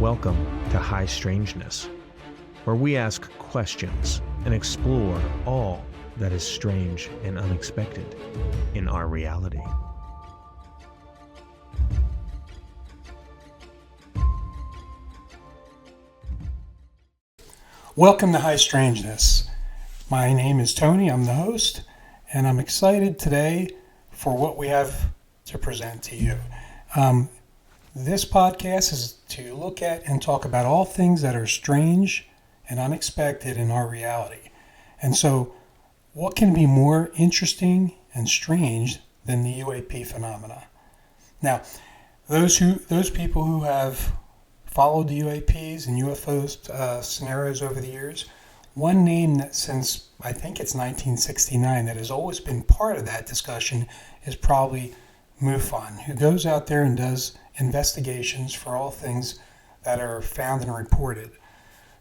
Welcome to High Strangeness, where we ask questions and explore all that is strange and unexpected in our reality. Welcome to High Strangeness. My name is Tony, I'm the host, and I'm excited today for what we have to present to you. This podcast is to look at and talk about all things that are strange and unexpected in our reality. And so, what can be more interesting and strange than the UAP phenomena? Now, those people who have followed the UAPs and UFO scenarios over the years, one name that since I think it's 1969 that has always been part of that discussion is probably MUFON, who goes out there and does investigations for all things that are found and reported.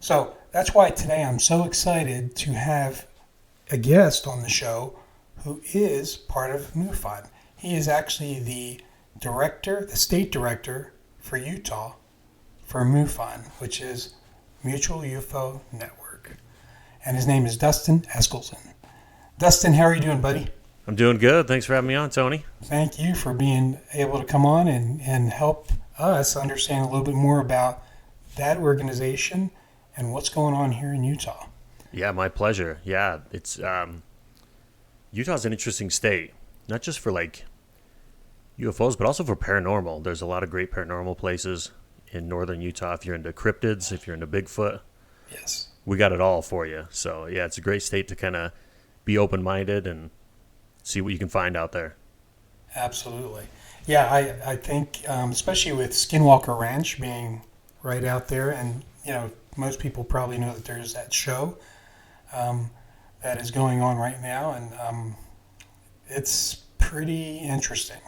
So that's why today I'm so excited to have a guest on the show who is part of MUFON. He is actually the state director for Utah for MUFON, which is Mutual UFO Network. And his name is Dustin Eskelsen. Dustin, how are you doing, buddy? I'm doing good. Thanks for having me on, Tony. Thank you for being able to come on and help us understand a little bit more about that organization and what's going on here in Utah. Yeah, my pleasure. Yeah, it's Utah's an interesting state, not just for like UFOs, but also for paranormal. There's a lot of great paranormal places in northern Utah. If you're into cryptids, if you're into Bigfoot, yes, we got it all for you. So yeah, it's a great state to kind of be open-minded and see what you can find out there. Absolutely. Yeah, I think especially with Skinwalker Ranch being right out there, and most people probably know that there's that show that is going on right now, and it's pretty interesting.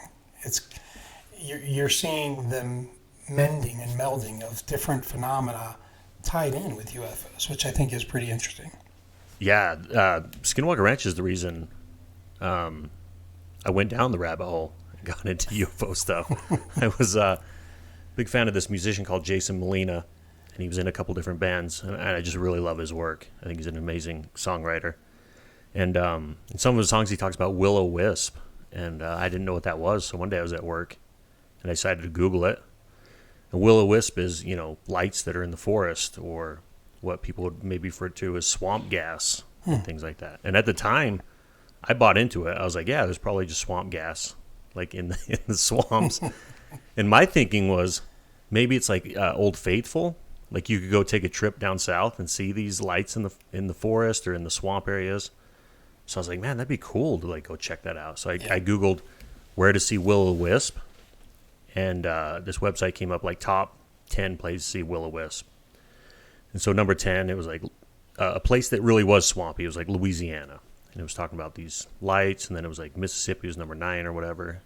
You're seeing the mending and melding of different phenomena tied in with UFOs, which I think is pretty interesting. Yeah, Skinwalker Ranch is the reason I went down the rabbit hole and got into UFO stuff. I was a big fan of this musician called Jason Molina, and he was in a couple different bands, and I just really love his work. I think he's an amazing songwriter. And in some of his songs, he talks about will-o-wisp, and I didn't know what that was, so one day I was at work, and I decided to Google it. And will-o-wisp is, lights that are in the forest, or what people would maybe refer to as swamp gas, and things like that. And at the time, I bought into it. I was like, yeah, there's probably just swamp gas, like in the swamps. And my thinking was, maybe it's like Old Faithful. Like you could go take a trip down south and see these lights in the forest or in the swamp areas. So I was like, man, that'd be cool to like go check that out. So I Googled where to see will-o-wisp, and this website came up like top 10 places to see will-o-wisp. And so number 10, it was like a place that really was swampy. It was like Louisiana. And it was talking about these lights, and then it was like Mississippi was number 9 or whatever.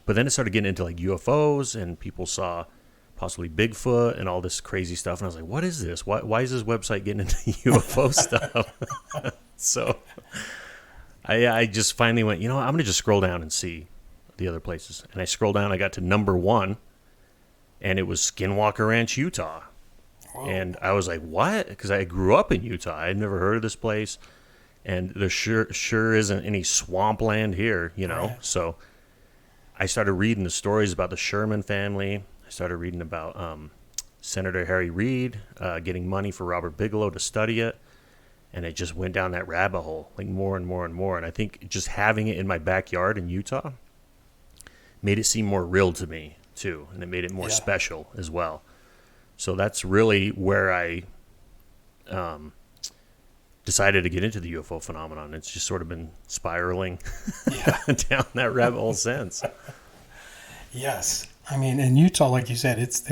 But then it started getting into like UFOs, and people saw possibly Bigfoot and all this crazy stuff. And I was like, what is this? Why is this website getting into UFO stuff? So I just finally went, I'm going to just scroll down and see the other places. And I scrolled down, I got to number 1, and it was Skinwalker Ranch, Utah. Whoa. And I was like, what? Because I grew up in Utah. I had never heard of this place. And there sure isn't any swampland here, Right. So I started reading the stories about the Sherman family. I started reading about Senator Harry Reid getting money for Robert Bigelow to study it. And it just went down that rabbit hole, like more and more and more. And I think just having it in my backyard in Utah made it seem more real to me, too. And it made it more special as well. So that's really where I decided to get into the UFO phenomenon. It's just sort of been spiraling down that rabbit hole since. Yes. I mean, in Utah, like you said, it's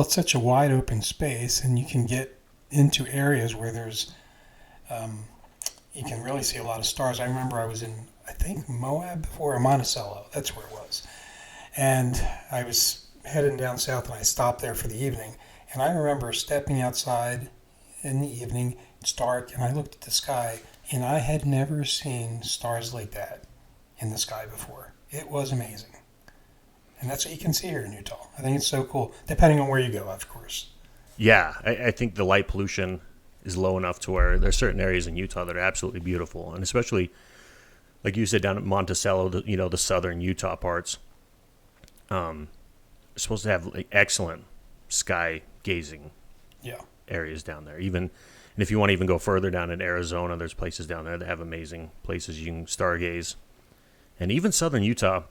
such a wide open space, and you can get into areas where there's, you can really see a lot of stars. I remember I was in, I think, Moab before, or Monticello. That's where it was. And I was heading down south, and I stopped there for the evening. And I remember stepping outside in the evening. It's dark, and I looked at the sky, and I had never seen stars like that in the sky before. It was amazing. And that's what you can see here in Utah. I think it's so cool, depending on where you go, of course. Yeah, I think the light pollution is low enough to where there are certain areas in Utah that are absolutely beautiful, and especially, like you said, down at Monticello, the southern Utah parts, are supposed to have like excellent sky gazing areas down there. And if you want to even go further down in Arizona, there's places down there that have amazing places you can stargaze. And even southern Utah,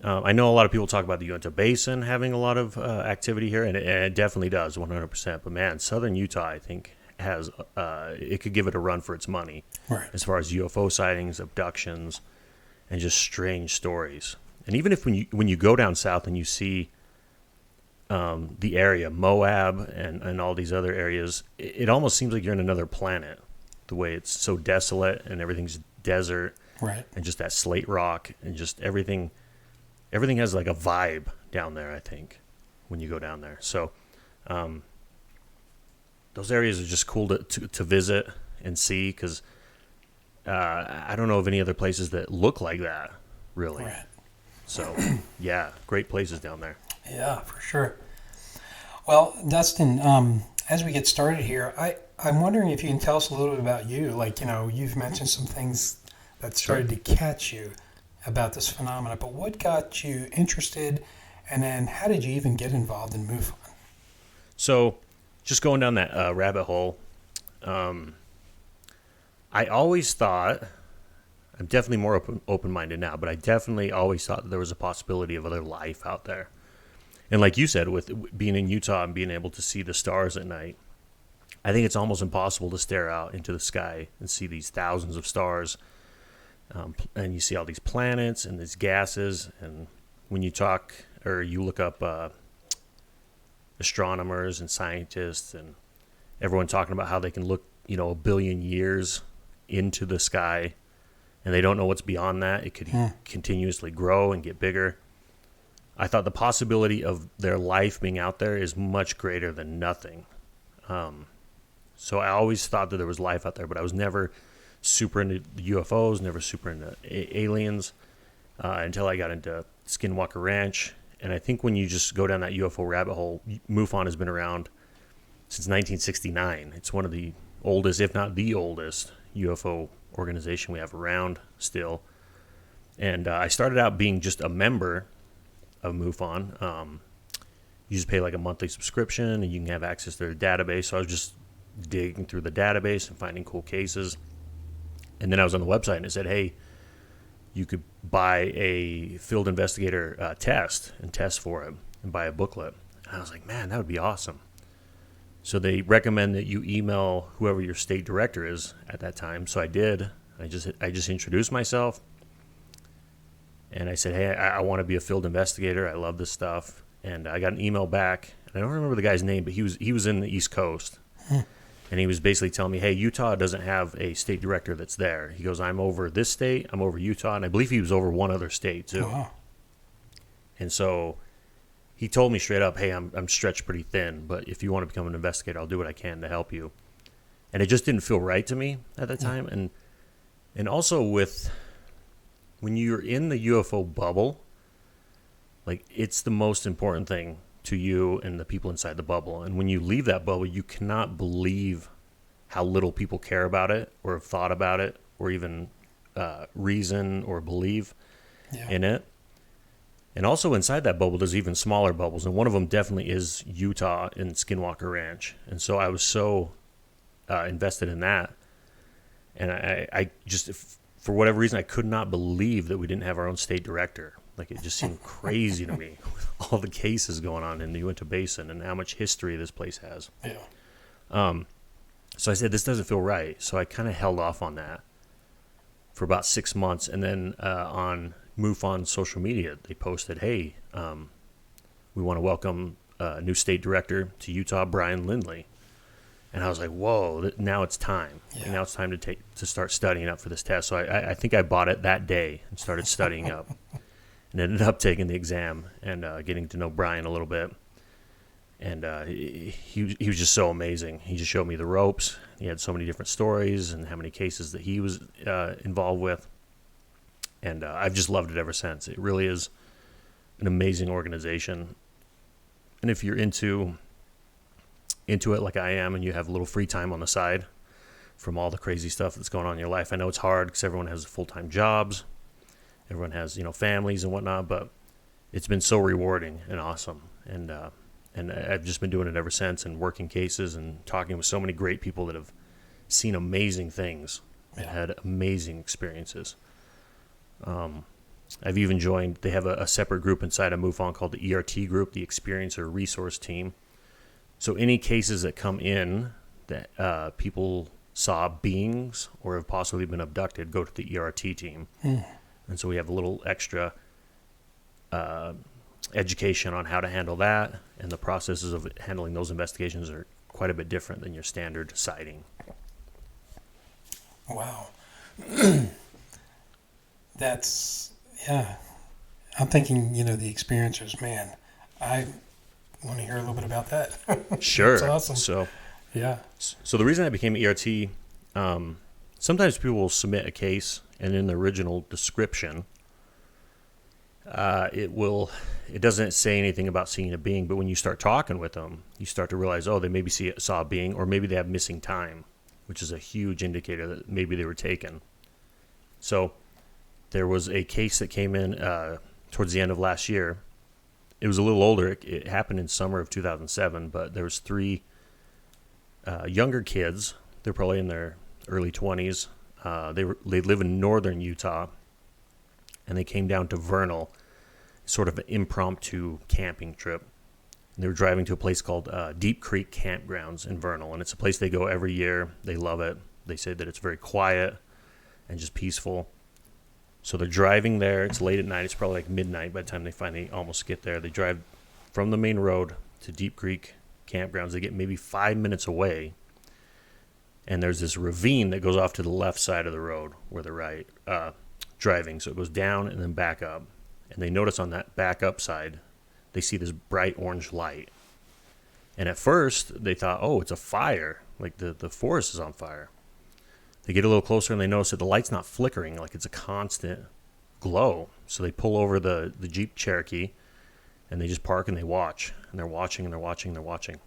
I know a lot of people talk about the Uinta Basin having a lot of activity here, and it definitely does, 100%. But man, southern Utah, I think, has it could give it a run for its money, right, as far as UFO sightings, abductions, and just strange stories. And even if when you go down south and you see the area, Moab and all these other areas, it almost seems like you're in another planet. The way it's so desolate and everything's desert, right, and just that slate rock and just everything has like a vibe down there, I think, when you go down there. So those areas are just cool to visit and see, because I don't know of any other places that look like that, really. right. So, yeah, great places down there. Yeah, for sure. Well, Dustin, as we get started here, I'm wondering if you can tell us a little bit about you. Like, you've mentioned some things that started to catch you about this phenomena, but what got you interested, and then how did you even get involved in MUFON? So, just going down that rabbit hole, I always thought, I'm definitely more open-minded now, but I definitely always thought that there was a possibility of other life out there. And like you said, with being in Utah and being able to see the stars at night, I think it's almost impossible to stare out into the sky and see these thousands of stars. And you see all these planets and these gases. And when you talk or you look up astronomers and scientists and everyone talking about how they can look, a billion years into the sky, and they don't know what's beyond that. It could continuously grow and get bigger. I thought the possibility of their life being out there is much greater than nothing. So I always thought that there was life out there, but I was never super into UFOs, never super into aliens, until I got into Skinwalker Ranch. And I think when you just go down that UFO rabbit hole, MUFON has been around since 1969. It's one of the oldest, if not the oldest, UFO organization we have around still. And I started out being just a member of MUFON. You just pay like a monthly subscription and you can have access to their database. So I was just digging through the database and finding cool cases. And then I was on the website and it said, hey, you could buy a field investigator test and test for it and buy a booklet. And I was like, man, that would be awesome. So they recommend that you email whoever your state director is at that time. So I did. I just introduced myself. And I said, hey, I want to be a field investigator. I love this stuff. And I got an email back. And I don't remember the guy's name, but he was in the East Coast. And he was basically telling me, hey, Utah doesn't have a state director that's there. He goes, I'm over this state, I'm over Utah, and I believe he was over one other state too. Oh, wow. And so he told me straight up, hey, I'm stretched pretty thin, but if you want to become an investigator, I'll do what I can to help you. And it just didn't feel right to me at that time. And also when you're in the UFO bubble, like, it's the most important thing to you and the people inside the bubble. And when you leave that bubble, you cannot believe how little people care about it or have thought about it or even reason or believe in it. And also inside that bubble, there's even smaller bubbles. And one of them definitely is Utah and Skinwalker Ranch. And so I was so invested in that. And I just, for whatever reason, I could not believe that we didn't have our own state director. Like, it just seemed crazy to me with all the cases going on in the Uinta Basin and how much history this place has. Yeah. So I said, this doesn't feel right. So I kind of held off on that for about 6 months. And then on MUFON social media, they posted, hey, we want to welcome a new state director to Utah, Brian Lindley. And I was like, whoa, now it's time. Yeah. Now it's time to start studying up for this test. So I think I bought it that day and started studying up. And ended up taking the exam and getting to know Brian a little bit. And he was just so amazing. He just showed me the ropes. He had so many different stories and how many cases that he was involved with. And I've just loved it ever since. It really is an amazing organization. And if you're into it like I am, and you have a little free time on the side from all the crazy stuff that's going on in your life, I know it's hard because everyone has full-time jobs, everyone has, you know, families and whatnot, but it's been so rewarding and awesome. And I've just been doing it ever since, and working cases and talking with so many great people that have seen amazing things and had amazing experiences. I've even joined, they have a separate group inside of MUFON called the ERT group, the Experiencer Resource Team. So any cases that come in that people saw beings or have possibly been abducted go to the ERT team. And so we have a little extra education on how to handle that, and the processes of handling those investigations are quite a bit different than your standard sighting. Wow. That's, yeah. I'm thinking, you know, the experiencers, man. I want to hear a little bit about that. Sure. That's awesome. So the reason I became ERT, sometimes people will submit a case, and in the original description, it doesn't say anything about seeing a being, but when you start talking with them, you start to realize, oh, they maybe saw a being, or maybe they have missing time, which is a huge indicator that maybe they were taken. So there was a case that came in towards the end of last year. It was a little older. It happened in summer of 2007, but there was 3 younger kids. They're probably in their early 20s. They live in northern Utah, and they came down to Vernal, sort of an impromptu camping trip. And they were driving to a place called Deep Creek Campgrounds in Vernal, and it's a place they go every year. They love it. They say that it's very quiet and just peaceful. So they're driving there. It's late at night. It's probably like midnight by the time they finally almost get there. They drive from the main road to Deep Creek Campgrounds. They get maybe 5 minutes away, and there's this ravine that goes off to the left side of the road where they're driving. So it goes down and then back up. And they notice on that back up side, they see this bright orange light. And at first, they thought, oh, it's a fire. Like the forest is on fire. They get a little closer and they notice that the light's not flickering, like it's a constant glow. So they pull over the Jeep Cherokee, and they just park and they watch. And they're watching and they're watching and they're watching.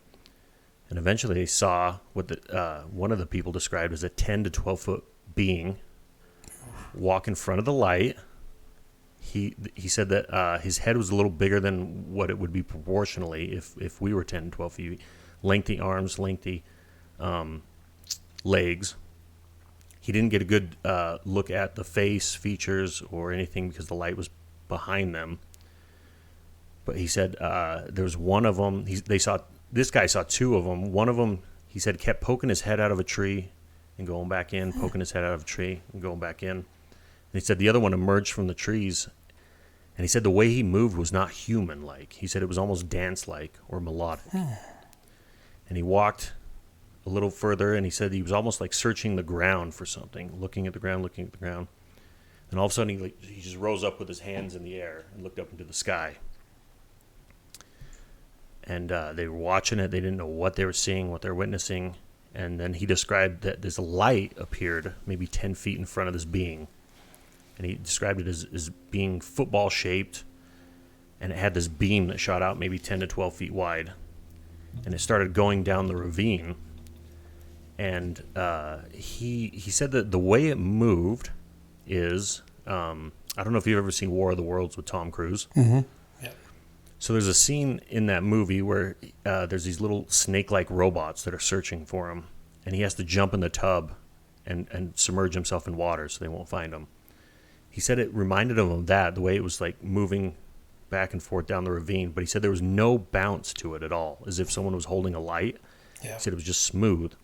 And eventually they saw what one of the people described as a 10 to 12 foot being walk in front of the light. He said that his head was a little bigger than what it would be proportionally if we were 10 to 12 feet. Lengthy arms, lengthy legs. He didn't get a good look at the face features or anything because the light was behind them. But he said there was one of them. This guy saw 2 of them. One of them, he said, kept poking his head out of a tree and going back in, poking his head out of a tree and going back in. And he said the other one emerged from the trees, and he said the way he moved was not human-like. He said it was almost dance-like or melodic. And he walked a little further, and he said he was almost like searching the ground for something, looking at the ground. And all of a sudden, he just rose up with his hands in the air and looked up into the sky. And they were watching it. They didn't know what they were seeing, what they were witnessing. And then he described that this light appeared maybe 10 feet in front of this being. And he described it as being football-shaped. And it had this beam that shot out maybe 10 to 12 feet wide. And it started going down the ravine. And he said that the way it moved is... I don't know if you've ever seen War of the Worlds with Tom Cruise. Mm-hmm. So there's a scene in that movie where there's these little snake-like robots that are searching for him, and he has to jump in the tub and submerge himself in water so they won't find him. He said it reminded him of that, the way it was like moving back and forth down the ravine, but he said there was no bounce to it at all, as if someone was holding a light. Yeah. He said it was just smooth.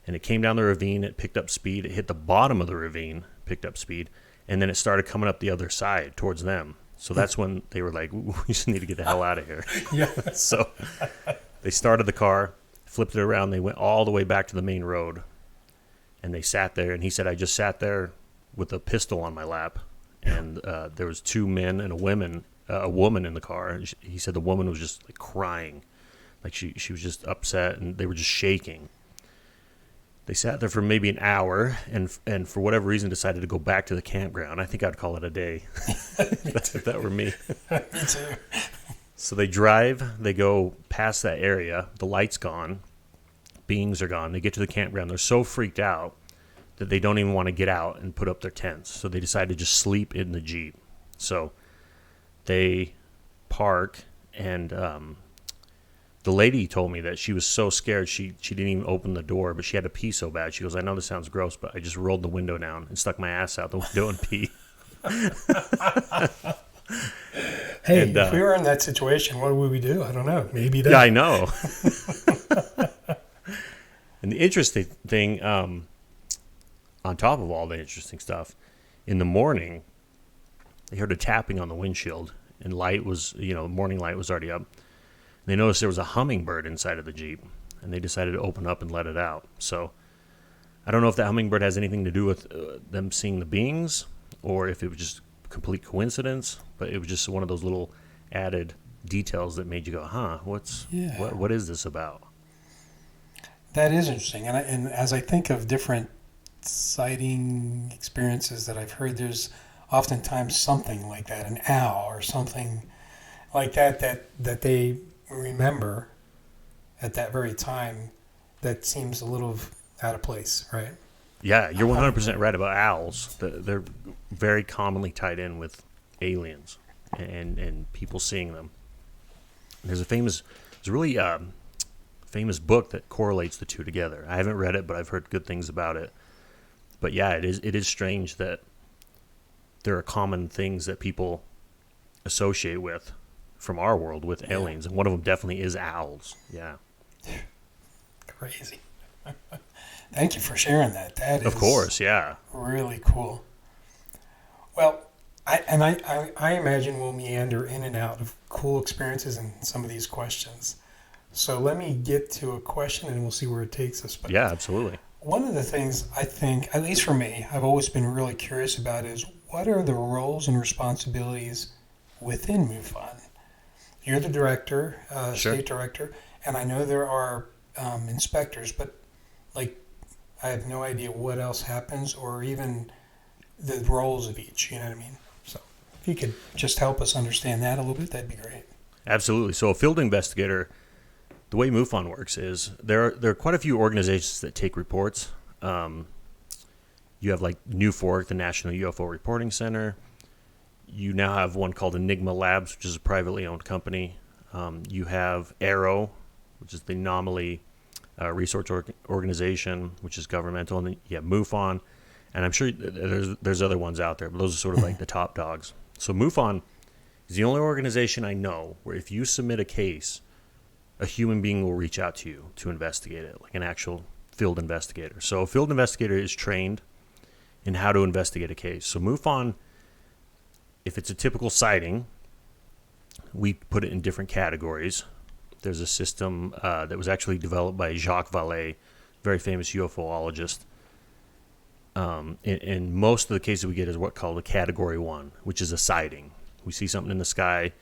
And it came down the ravine, it picked up speed, it hit the bottom of the ravine, picked up speed, and then it started coming up the other side towards them. So that's when they were like, we just need to get the hell out of here. Yeah. So they started the car, flipped it around. They went all the way back to the main road. And they sat there. And he said, I just sat there with a pistol on my lap. And there was 2 men and a woman in the car. And he said the woman was just like crying. Like she was just upset. And they were just shaking. They sat there for maybe an hour, and for whatever reason decided to go back to the campground. I think I'd call it a day. If that were me. Me too. So they drive, they go past that area, the light's gone, beings are gone. They get to the campground. They're so freaked out that they don't even want to get out and put up their tents. So they decide to just sleep in the Jeep. So they park, and the lady told me that she was so scared she didn't even open the door, but she had to pee so bad. She goes, I know this sounds gross, but I just rolled the window down and stuck my ass out the window and pee. Hey, And, if we were in that situation, what would we do? I don't know. Maybe that. Yeah, I know. And the interesting thing, on top of all the interesting stuff, in the morning, they heard a tapping on the windshield, and light was, morning light was already up. They noticed there was a hummingbird inside of the Jeep, and they decided to open up and let it out. So I don't know if that hummingbird has anything to do with them seeing the beings, or if it was just complete coincidence, but it was just one of those little added details that made you go, what is this about? That is interesting. And as I think of different sighting experiences that I've heard, there's oftentimes something like that, an owl or something like that they remember at that very time that seems a little out of place, right? Yeah, you're 100% right about owls. They're very commonly tied in with aliens and people seeing them. There's a really famous book that correlates the two together. I haven't read it, but I've heard good things about it. But yeah, it is strange that there are common things that people associate with from our world with aliens, and one of them definitely is owls. Yeah. Crazy. Thank you for sharing that. That is, of course, yeah, really cool. Well, I imagine we'll meander in and out of cool experiences in some of these questions. So let me get to a question, and we'll see where it takes us. But yeah, absolutely. one of the things I think, at least for me, I've always been really curious about is what are the roles and responsibilities within MUFON? You're the director, Sure. state director, and I know there are inspectors, but I have no idea what else happens or even the roles of each, you know what I mean? So if you could just help us understand that a little bit, that'd be great. Absolutely. So a field investigator, the way MUFON works is there are quite a few organizations that take reports. You have like NUFORC, the National UFO Reporting Center. You now have one called Enigma Labs, which is a privately owned company. You have AERO, which is the Anomaly Research Organization, which is governmental. And then you have MUFON. And I'm sure there's other ones out there, but those are sort of like the top dogs. So MUFON is the only organization I know where if you submit a case, a human being will reach out to you to investigate it, like an actual field investigator. So a field investigator is trained in how to investigate a case. So MUFON, if it's a typical sighting, we put it in different categories. There's a system that was actually developed by Jacques Vallée, very famous UFOologist. And most of the cases we get is what's called a Category 1, which is a sighting. We see something in the sky.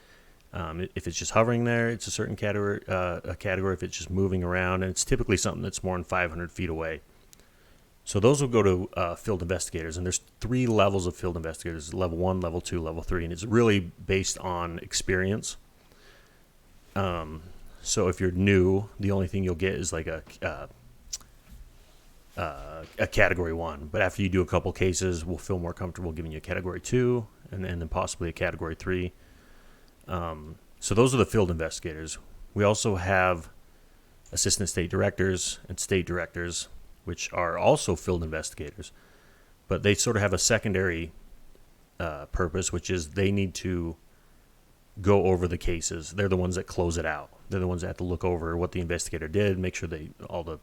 If it's just hovering there, it's a certain category. If it's just moving around, and it's typically something that's more than 500 feet away. So those will go to field investigators, and there's 3 levels of field investigators: level 1, level 2, level 3, and it's really based on experience. So if you're new, the only thing you'll get is like a Category 1. But after you do a couple cases, we'll feel more comfortable giving you a Category 2, and then possibly a Category 3. So those are the field investigators. We also have assistant state directors and state directors, which are also field investigators, but they sort of have a secondary purpose, which is they need to go over the cases. They're the ones that close it out. They're the ones that have to look over what the investigator did, make sure all the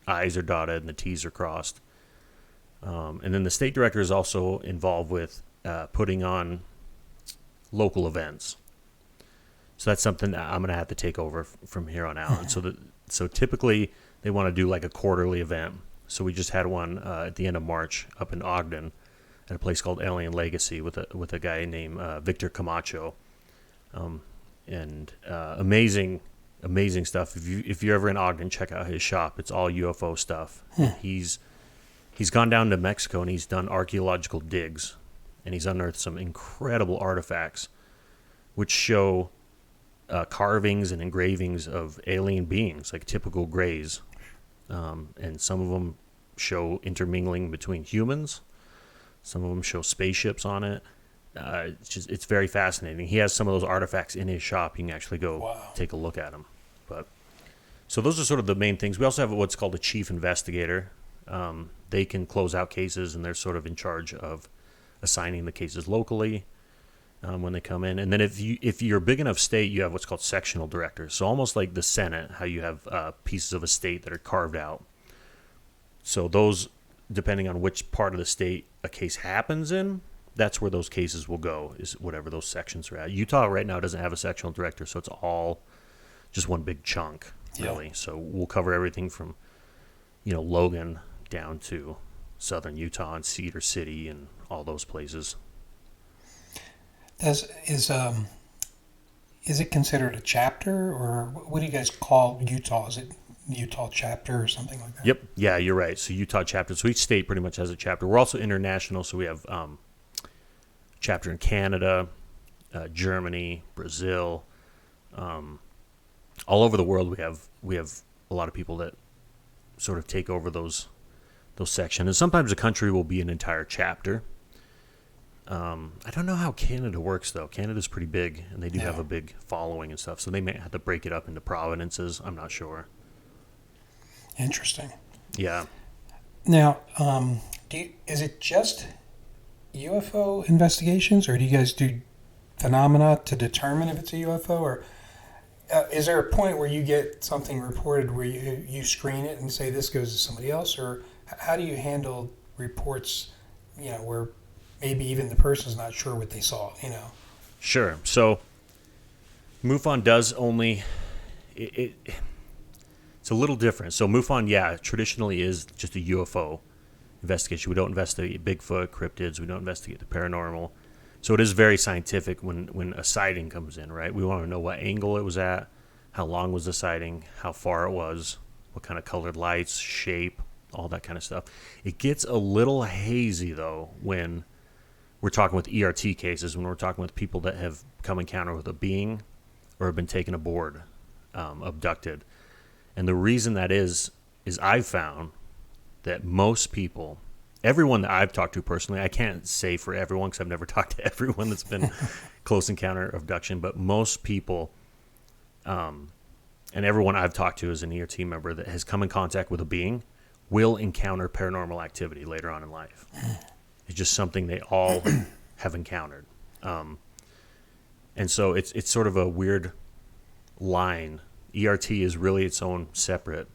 I's are dotted and the T's are crossed. And then the state director is also involved with putting on local events. So that's something that I'm going to have to take over from here on out. And so typically they want to do like a quarterly event. So we just had one at the end of March up in Ogden at a place called Alien Legacy with a guy named Victor Camacho. Amazing amazing stuff. If you're ever in Ogden, check out his shop. It's all UFO stuff. He's gone down to Mexico and he's done archaeological digs, and he's unearthed some incredible artifacts, which show carvings and engravings of alien beings, like typical grays, and some of them show intermingling between humans. Some of them show spaceships on it. It's very fascinating. He has some of those artifacts in his shop. You can actually go take a look at them. But so those are sort of the main things. We also have what's called a chief investigator. They can close out cases, and they're sort of in charge of assigning the cases locally when they come in. And then if you're a big enough state, you have what's called sectional directors. So almost like the Senate, how you have pieces of a state that are carved out. So those, depending on which part of the state a case happens in, that's where those cases will go, is whatever those sections are at. Utah right now doesn't have a sectional director, so it's all just one big chunk, really. So we'll cover everything from, Logan down to southern Utah and Cedar City and all those places. Is it considered a chapter, or what do you guys call Utah? Is it Utah chapter or something like that? Yep. Yeah, you're right. So Utah chapter. So each state pretty much has a chapter. We're also international, so we have chapter in Canada, Germany, Brazil, all over the world. We have a lot of people that sort of take over those sections, and sometimes a country will be an entire chapter. I don't know how Canada works though. Canada's pretty big, and they do have a big following and stuff, so they may have to break it up into provinces. I'm not sure. Interesting. Yeah. Now, is it just UFO investigations, or do you guys do phenomena to determine if it's a UFO, or is there a point where you get something reported where you screen it and say this goes to somebody else, or how do you handle reports, where maybe even the person's not sure what they saw, Sure. So MUFON does only it's a little different. So MUFON, traditionally is just a UFO investigation. We don't investigate Bigfoot, cryptids. We don't investigate the paranormal. So it is very scientific when a sighting comes in, right? We want to know what angle it was at, how long was the sighting, how far it was, what kind of colored lights, shape, all that kind of stuff. It gets a little hazy, though, when we're talking with ERT cases, when we're talking with people that have come encounter with a being or have been taken aboard, abducted. And the reason that is I've found that most people, everyone that I've talked to personally, I can't say for everyone because I've never talked to everyone that's been close encounter abduction, but most people, and everyone I've talked to as an ERT member that has come in contact with a being will encounter paranormal activity later on in life. It's just something they all have encountered. And so it's sort of a weird line. ERT is really its own separate.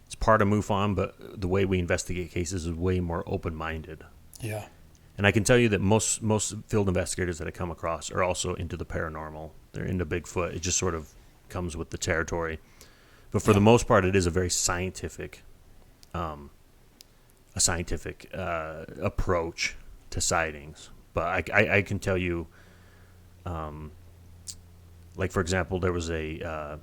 It's part of MUFON, but the way we investigate cases is way more open-minded. Yeah. And I can tell you that most field investigators that I come across are also into the paranormal. They're into Bigfoot. It just sort of comes with the territory. But for the most part, it is a very scientific approach to sightings. But I can tell you, like for example, there was a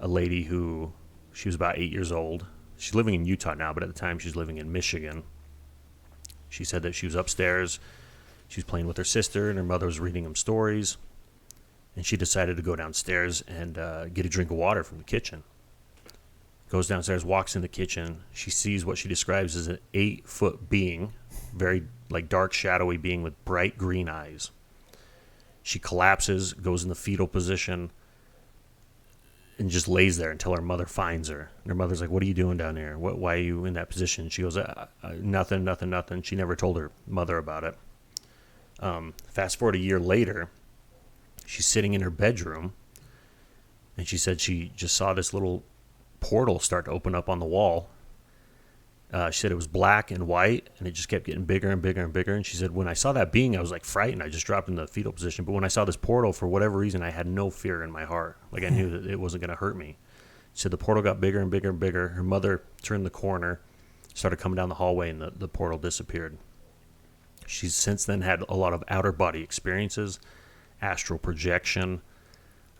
lady who, she was about 8 years old. She's living in Utah now, but at the time she was living in Michigan. She said that she was upstairs. She was playing with her sister, and her mother was reading them stories. And she decided to go downstairs and get a drink of water from the kitchen. Goes downstairs, walks in the kitchen. She sees what she describes as an 8-foot being, very like dark, shadowy being with bright green eyes. She collapses, goes in the fetal position, and just lays there until her mother finds her. And her mother's like, "What are you doing down here? Why are you in that position?" She goes, nothing. She never told her mother about it. Fast forward a year later, she's sitting in her bedroom, and she said she just saw this little portal start to open up on the wall. She said it was black and white, and it just kept getting bigger and bigger and bigger. And she said, when I saw that being, I was like frightened. I just dropped in the fetal position. But when I saw this portal, for whatever reason, I had no fear in my heart. Like I knew that it wasn't going to hurt me. She said the portal got bigger and bigger and bigger. Her mother turned the corner, started coming down the hallway, and the portal disappeared. She's since then had a lot of outer body experiences, astral projection,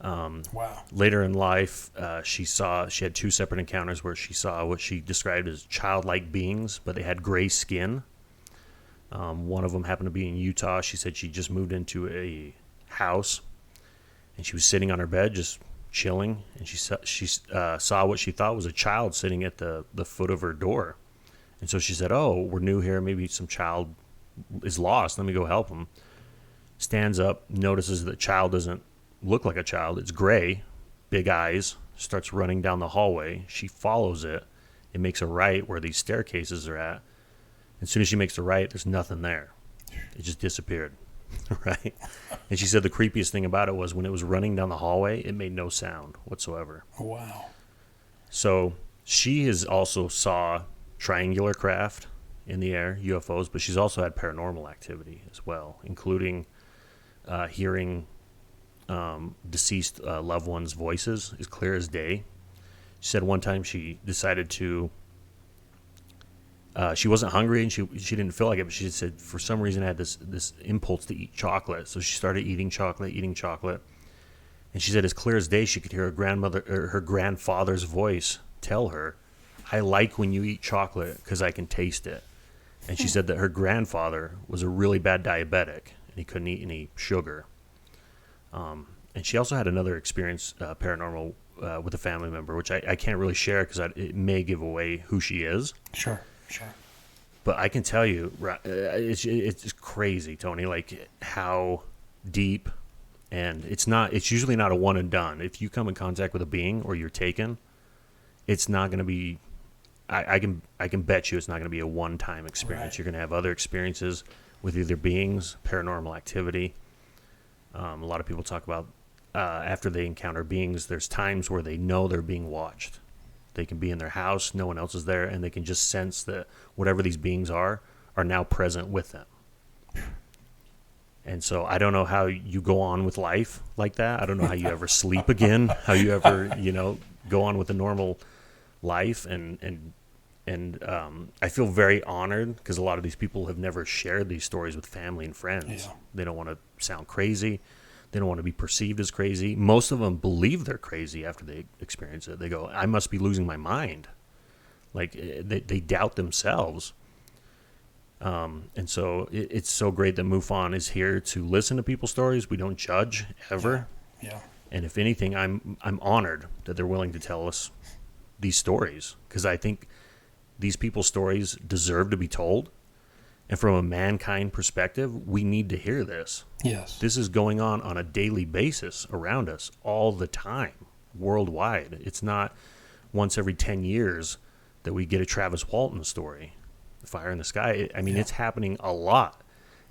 Wow. Later in life, she had 2 separate encounters where she saw what she described as childlike beings, but they had gray skin. One of them happened to be in Utah. She said she just moved into a house, and she was sitting on her bed just chilling, and she saw what she thought was a child sitting at the foot of her door. And so she said, "Oh, we're new here. Maybe some child is lost. Let me go help him." Stands up, notices that the child doesn't look like a child. It's gray, big eyes, starts running down the hallway. She follows it. It makes a right where these staircases are at. As soon as she makes the right, there's nothing there. It just disappeared, right? And she said the creepiest thing about it was when it was running down the hallway, it made no sound whatsoever. Wow. So she has also saw triangular craft in the air, UFOs, but she's also had paranormal activity as well, including hearing deceased loved ones' voices as clear as day. She said one time she decided to, she wasn't hungry and she didn't feel like it, but she said for some reason I had this impulse to eat chocolate. So she started eating chocolate. And she said as clear as day she could hear her grandfather's voice tell her, "I like when you eat chocolate because I can taste it." And she said that her grandfather was a really bad diabetic and he couldn't eat any sugar. And she also had another experience, paranormal, with a family member, which I can't really share because it may give away who she is. Sure. But I can tell you, it's crazy, Tony, like how deep, and it's usually not a one and done. If you come in contact with a being or you're taken, it's not going to be, I can bet you it's not going to be a one-time experience. Right. You're going to have other experiences with either beings, paranormal activity. A lot of people talk about after they encounter beings, there's times where they know they're being watched. They can be in their house, no one else is there, and they can just sense that whatever these beings are now present with them. And so I don't know how you go on with life like that. I don't know how you ever sleep again, how you ever, go on with a normal life. And I feel very honored because a lot of these people have never shared these stories with family and friends. Yeah. They don't want to sound crazy. They don't want to be perceived as crazy. Most of them believe they're crazy after they experience it. They go, "I must be losing my mind." Like they doubt themselves. And so it's so great that MUFON is here to listen to people's stories. We don't judge ever. Yeah. And if anything, I'm honored that they're willing to tell us these stories because I think these people's stories deserve to be told. And from a mankind perspective, we need to hear this. Yes. This is going on a daily basis around us all the time, worldwide. It's not once every 10 years that we get a Travis Walton story, Fire in the Sky. I mean, It's happening a lot.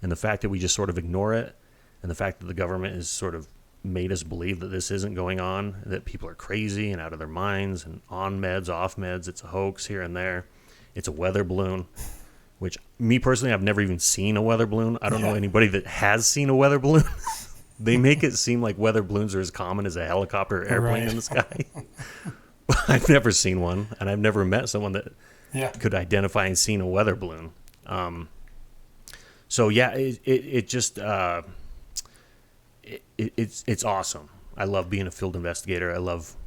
And the fact that we just sort of ignore it, and the fact that the government has sort of made us believe that this isn't going on, that people are crazy and out of their minds and on meds, off meds, it's a hoax here and there. It's a weather balloon. Which, me personally, I've never even seen a weather balloon. I don't know anybody that has seen a weather balloon. They make it seem like weather balloons are as common as a helicopter or airplane in the sky. I've never seen one, and I've never met someone that could identify and seen a weather balloon. It's awesome. I love being a field investigator. I love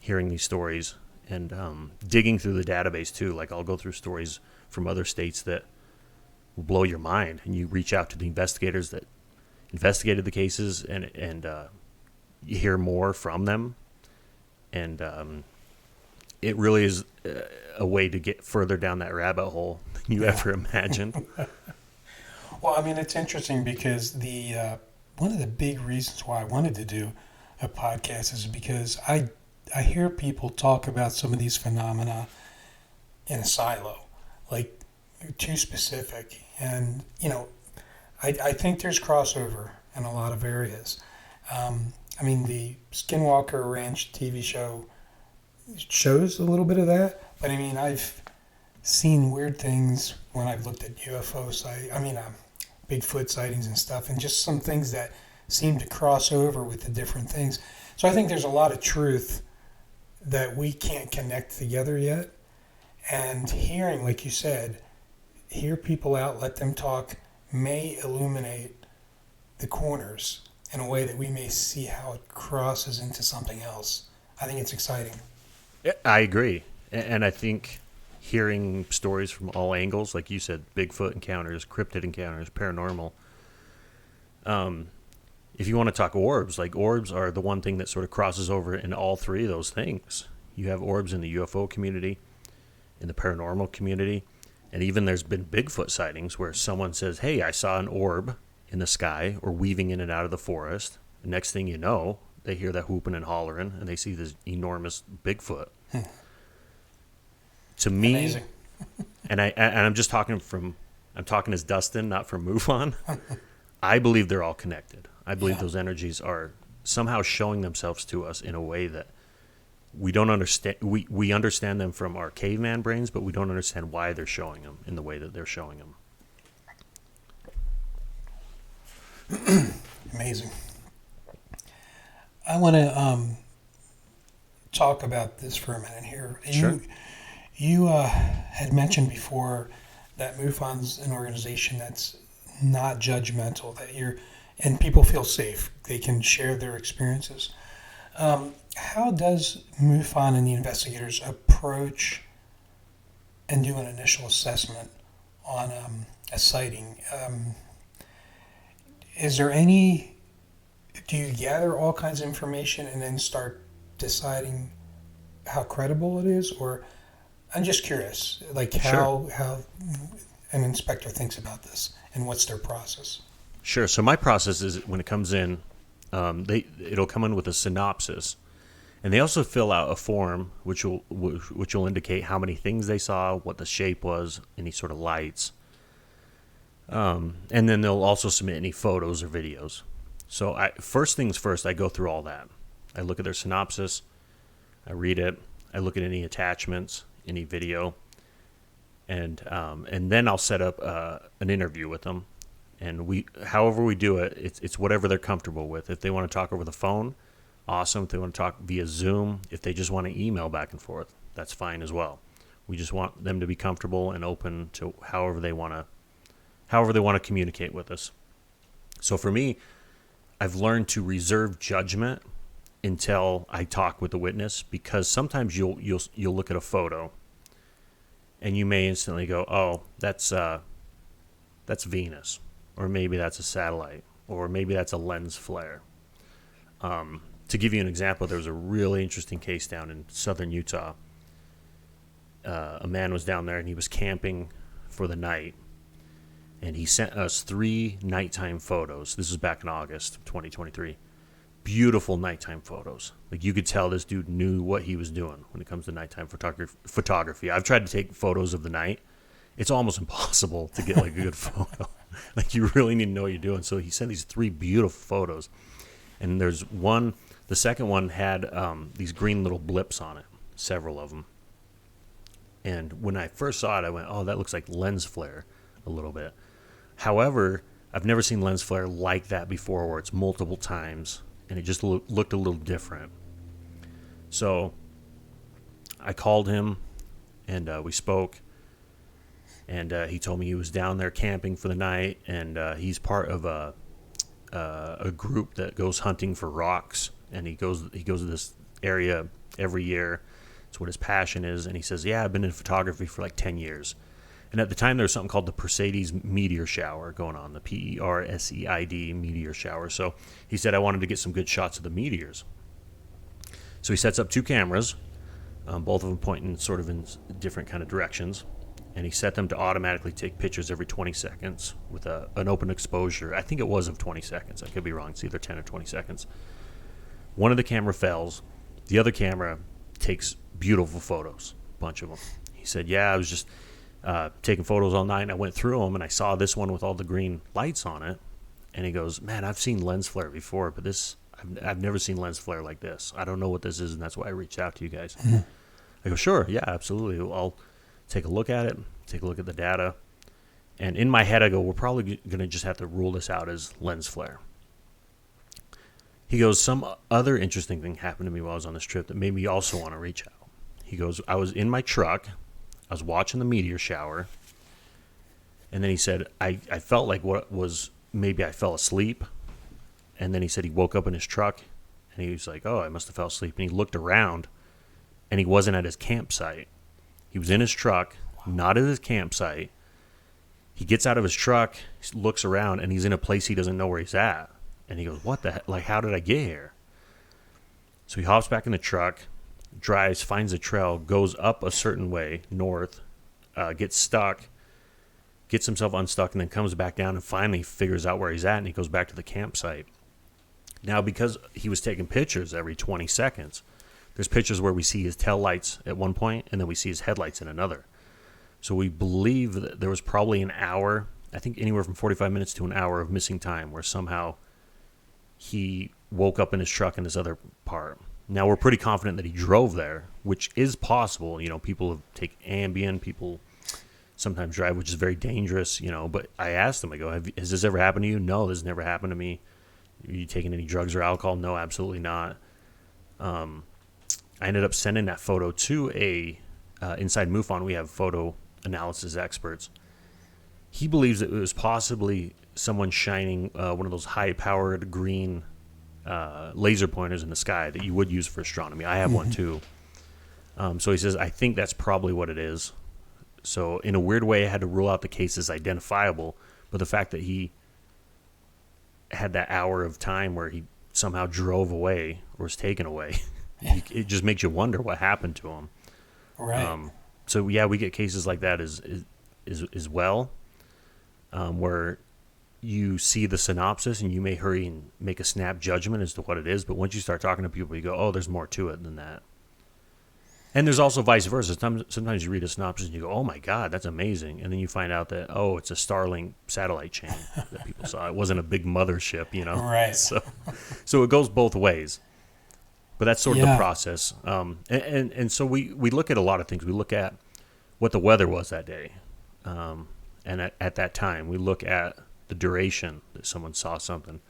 hearing these stories and digging through the database, too. Like, I'll go through stories from other states that will blow your mind, and you reach out to the investigators that investigated the cases, and you hear more from them, and it really is a way to get further down that rabbit hole than you ever imagined. Well, I mean, it's interesting because one of the big reasons why I wanted to do a podcast is because I hear people talk about some of these phenomena in a silo. Like, too specific. And, I think there's crossover in a lot of areas. I mean, the Skinwalker Ranch TV show shows a little bit of that. But, I mean, I've seen weird things when I've looked at Bigfoot sightings and stuff, and just some things that seem to cross over with the different things. So I think there's a lot of truth that we can't connect together yet. And hearing, like you said, hear people out, let them talk, may illuminate the corners. in a way that we may see how it crosses into something else. I think it's exciting. I agree. And I think hearing stories from all angles, like you said, Bigfoot encounters, cryptid encounters, paranormal. If you want to talk orbs, like orbs are the one thing that sort of crosses over in all three of those things. You have orbs in the UFO community, in the paranormal community, and even there's been Bigfoot sightings where someone says, hey, I saw an orb in the sky or weaving in and out of the forest. The next thing you know, they hear that whooping and hollering, and they see this enormous Bigfoot. To me, Amazing. and I'm just talking I'm talking as Dustin, not from MUFON. I believe they're all connected. I believe those energies are somehow showing themselves to us in a way that we don't understand. We understand them from our caveman brains, but we don't understand why they're showing them in the way that they're showing them. Amazing. I want to talk about this for a minute here. Sure. You had mentioned before that MUFON's an organization that's not judgmental, and people feel safe. They can share their experiences. How does MUFON and the investigators approach and do an initial assessment on a sighting? Do you gather all kinds of information and then start deciding how credible it is? Or I'm just curious, like how an inspector thinks about this and what's their process. Sure. So my process is when it comes in, it'll come in with a synopsis, and they also fill out a form which will indicate how many things they saw, what the shape was, any sort of lights, and then they'll also submit any photos or videos. So first things first, I go through all that. I look at their synopsis, I read it, I look at any attachments, any video, and then I'll set up an interview with them. And however we do it, it's whatever they're comfortable with. If they want to talk over the phone, awesome. If they want to talk via Zoom, if they just want to email back and forth, that's fine as well. We just want them to be comfortable and open to however they want to communicate with us. So for me, I've learned to reserve judgment until I talk with the witness, because sometimes you'll look at a photo and you may instantly go, "Oh, that's Venus." Or maybe that's a satellite, or maybe that's a lens flare. To give you an example, there was a really interesting case down in southern Utah. A man was down there and he was camping for the night, and he sent us 3 nighttime photos. This was back in August of 2023. Beautiful nighttime photos. Like, you could tell this dude knew what he was doing when it comes to nighttime photography. I've tried to take photos of the night. It's almost impossible to get like a good photo. Like, you really need to know what you're doing. So he sent these 3 beautiful photos. And there's one, the second one had these green little blips on it, several of them. And when I first saw it, I went, oh, that looks like lens flare a little bit. However, I've never seen lens flare like that before, where it's multiple times, and it just looked a little different. So I called him, and we spoke. And he told me he was down there camping for the night, and he's part of a group that goes hunting for rocks. And he goes to this area every year. It's what his passion is. And he says, "Yeah, I've been in photography for like 10 years." And at the time, there was something called the Perseid meteor shower going on, the Perseid meteor shower. So he said, I wanted to get some good shots of the meteors. So he sets up 2 cameras, both of them pointing sort of in different kind of directions. And he set them to automatically take pictures every 20 seconds with an open exposure. I think it was of 20 seconds. I could be wrong. It's either 10 or 20 seconds. One of the camera fails. The other camera takes beautiful photos, a bunch of them. He said, yeah, I was just taking photos all night, and I went through them, and I saw this one with all the green lights on it. And he goes, man, I've seen lens flare before, but I've never seen lens flare like this. I don't know what this is, and that's why I reached out to you guys. Mm-hmm. I go, sure, yeah, absolutely. I'll take a look at it, take a look at the data. And in my head, I go, we're probably going to just have to rule this out as lens flare. He goes, some other interesting thing happened to me while I was on this trip that made me also want to reach out. He goes, I was in my truck, I was watching the meteor shower, and then he said, I felt like maybe I fell asleep, And then he said he woke up in his truck, and he was like, oh, I must have fell asleep. And he looked around, and he wasn't at his campsite. He was in his truck, not at his campsite. He gets out of his truck, looks around, and he's in a place he doesn't know where he's at. And he goes, what the heck? Like, how did I get here? So he hops back in the truck, drives, finds a trail, goes up a certain way, north, gets stuck, gets himself unstuck, and then comes back down and finally figures out where he's at, and he goes back to the campsite. Now, because he was taking pictures every 20 seconds, there's pictures where we see his tail lights at one point, and then we see his headlights in another. So we believe that there was probably an hour, I think anywhere from 45 minutes to an hour of missing time, where somehow he woke up in his truck in this other part. Now, we're pretty confident that he drove there, which is possible. You know, people take Ambien, people sometimes drive, which is very dangerous, you know. But I asked him, I go, has this ever happened to you? No, this has never happened to me. Are you taking any drugs or alcohol? No, absolutely not. I ended up sending that photo to inside MUFON, we have photo analysis experts. He believes that it was possibly someone shining one of those high-powered green laser pointers in the sky that you would use for astronomy. I have one too. So he says, I think that's probably what it is. So in a weird way, I had to rule out the case as identifiable, but the fact that he had that hour of time where he somehow drove away or was taken away, it just makes you wonder what happened to him. Right. So yeah, we get cases like that as well, where you see the synopsis and you may hurry and make a snap judgment as to what it is, but once you start talking to people, you go, oh, there's more to it than that. And there's also vice versa. Sometimes you read a synopsis and you go, oh my God, that's amazing. And then you find out that, oh, it's a Starlink satellite chain that people saw. It wasn't a big mothership, you know? Right. So it goes both ways. But that's sort of the process. And so we look at a lot of things. We look at what the weather was that day. And at that time, we look at the duration that someone saw something.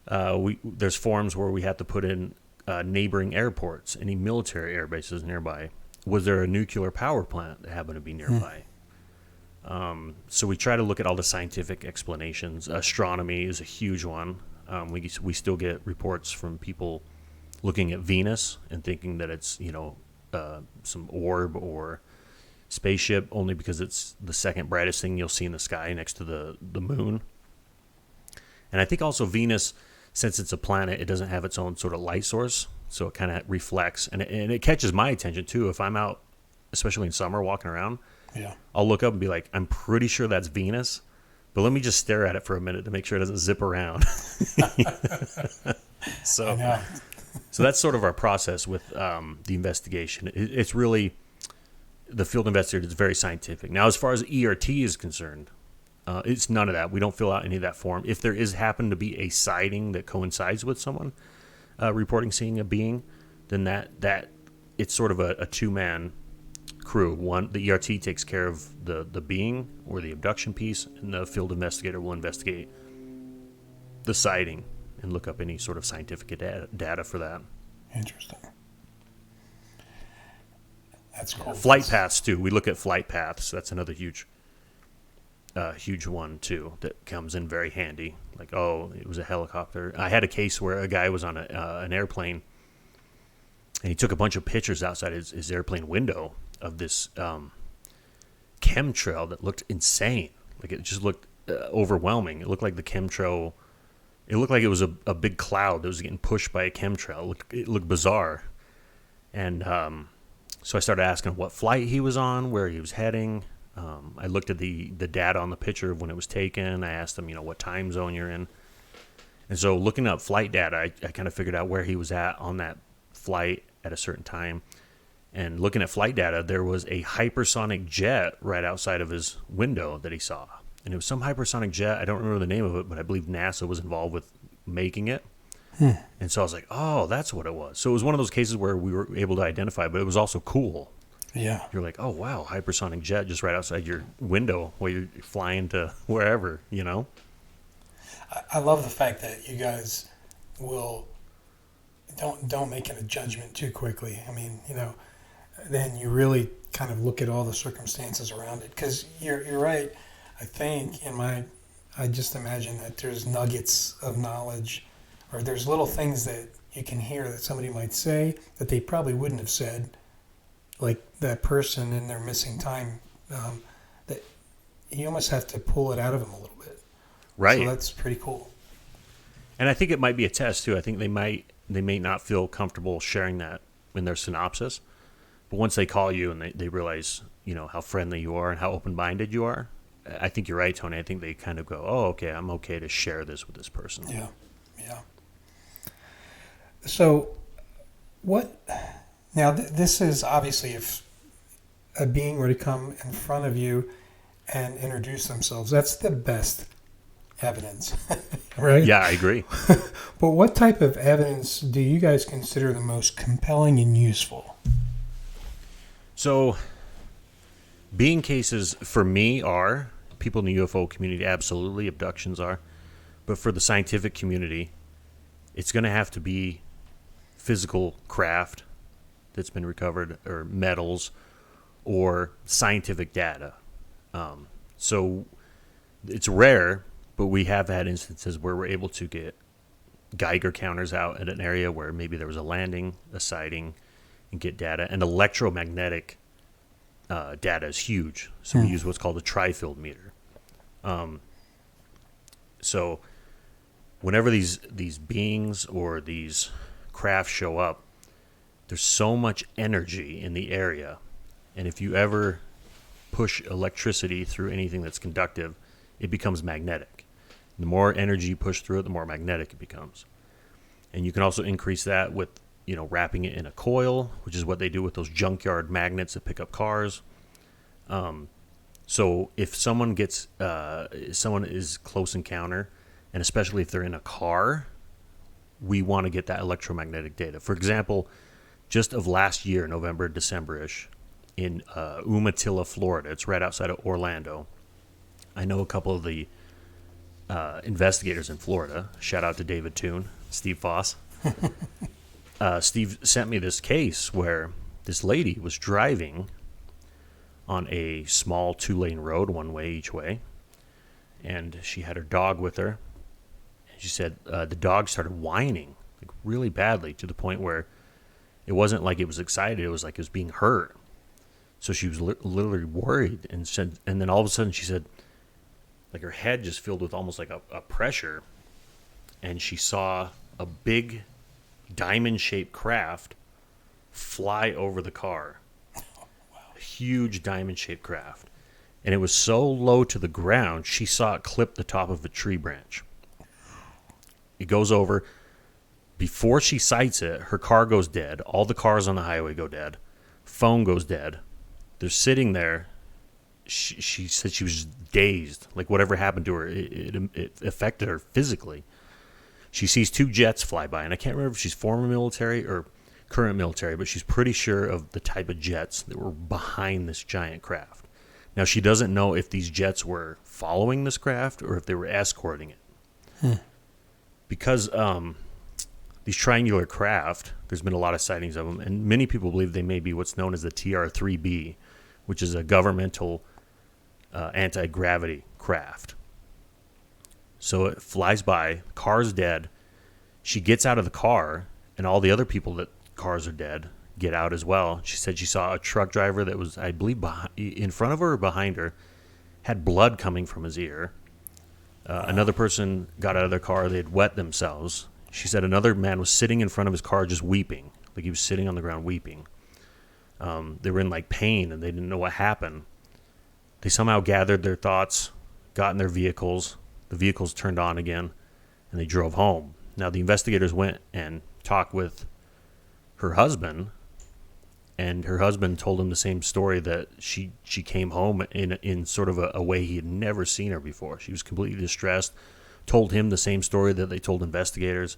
There's forms where we have to put in neighboring airports, any military air bases nearby. Was there a nuclear power plant that happened to be nearby? So we try to look at all the scientific explanations. Astronomy is a huge one. We still get reports from people looking at Venus and thinking that it's, some orb or spaceship, only because it's the second brightest thing you'll see in the sky next to the moon. And I think also Venus, since it's a planet, it doesn't have its own sort of light source, so it kind of reflects. And it catches my attention, too. If I'm out, especially in summer, walking around, I'll look up and be like, I'm pretty sure that's Venus, but let me just stare at it for a minute to make sure it doesn't zip around. So that's sort of our process with the investigation. It's really, the field investigator is very scientific. Now, as far as ERT is concerned, it's none of that. We don't fill out any of that form. If there happen to be a sighting that coincides with someone reporting seeing a being, then that it's sort of a two-man crew. The ERT takes care of the being or the abduction piece, and the field investigator will investigate the sighting and look up any sort of scientific data for that. Interesting. That's cool. Flight paths, too. We look at flight paths. That's another huge one, too, that comes in very handy. Like, oh, it was a helicopter. I had a case where a guy was on an airplane, and he took a bunch of pictures outside his airplane window of this chemtrail that looked insane. Like, it just looked overwhelming. It looked like the chemtrail... It looked like it was a big cloud that was getting pushed by a chemtrail. It looked bizarre. And so I started asking what flight he was on, where he was heading. I looked at the data on the picture of when it was taken. I asked him, what time zone you're in. And so looking up flight data, I kind of figured out where he was at on that flight at a certain time. And looking at flight data, there was a hypersonic jet right outside of his window that he saw. And it was some hypersonic jet. I don't remember the name of it, but I believe NASA was involved with making it. And so I was like, oh, that's what it was. So it was one of those cases where we were able to identify, but it was also cool. Yeah. You're like, oh, wow, hypersonic jet just right outside your window while you're flying to wherever, I love the fact that you guys will don't make a judgment too quickly. I mean, then you really kind of look at all the circumstances around it. Because you're right. I think I just imagine that there's nuggets of knowledge or there's little things that you can hear that somebody might say that they probably wouldn't have said, like that person in their missing time, that you almost have to pull it out of them a little bit. Right. So that's pretty cool. And I think it might be a test too. I think they may not feel comfortable sharing that in their synopsis, but once they call you and they realize, you know, how friendly you are and how open-minded you are, I think you're right, Tony. I think they kind of go, oh, okay, I'm okay to share this with this person. Yeah. So now this is obviously if a being were to come in front of you and introduce themselves, that's the best evidence, right? Yeah, I agree. But what type of evidence do you guys consider the most compelling and useful? So, being cases for me are people in the UFO community, absolutely, abductions are. But for the scientific community, it's going to have to be physical craft that's been recovered, or metals, or scientific data. So it's rare, but we have had instances where we're able to get Geiger counters out at an area where maybe there was a landing, a sighting, and get data. And electromagnetic data is huge. So we use what's called a tri-field meter. So whenever these beings or these craft show up, there's so much energy in the area. And if you ever push electricity through anything that's conductive, it becomes magnetic. The more energy you push through it, the more magnetic it becomes. And you can also increase that with, you know, wrapping it in a coil, which is what they do with those junkyard magnets that pick up cars. So if someone is close encounter, and especially if they're in a car, we want to get that electromagnetic data. For example, just of last year, November, December-ish, in Umatilla, Florida. It's right outside of Orlando. I know a couple of the investigators in Florida. Shout out to David Toon, Steve Foss. Steve sent me this case where this lady was driving on a small 2-lane road, one way each way, and she had her dog with her. And she said the dog started whining like really badly, to the point where it wasn't like it was excited; it was like it was being hurt. So she was literally worried, and then all of a sudden she said, like her head just filled with almost like a pressure, and she saw a big diamond-shaped craft fly over the car. A huge diamond-shaped craft. And it was so low to the ground, she saw it clip the top of a tree branch. It goes over. Before she sights it, her car goes dead. All the cars on the highway go dead. Phone goes dead. They're sitting there. She said she was dazed. Like whatever happened to her, it affected her physically. She sees 2 jets fly by, and I can't remember if she's former military or current military, but she's pretty sure of the type of jets that were behind this giant craft. Now, she doesn't know if these jets were following this craft or if they were escorting it. Because these triangular craft, there's been a lot of sightings of them, and many people believe they may be what's known as the TR-3B, which is a governmental anti-gravity craft. So it flies by, car's dead. She gets out of the car, and all the other people that cars are dead get out as well. She said she saw a truck driver that was, I believe, in front of her or behind her, had blood coming from his ear. Another person got out of their car. They had wet themselves. She said another man was sitting in front of his car just weeping, like he was sitting on the ground weeping. They were in like pain, and they didn't know what happened. They somehow gathered their thoughts, got in their vehicles. The vehicles turned on again, and they drove home. Now, the investigators went and talked with her husband, and her husband told him the same story, that she came home in sort of a way he had never seen her before. She was completely distressed, told him the same story that they told investigators.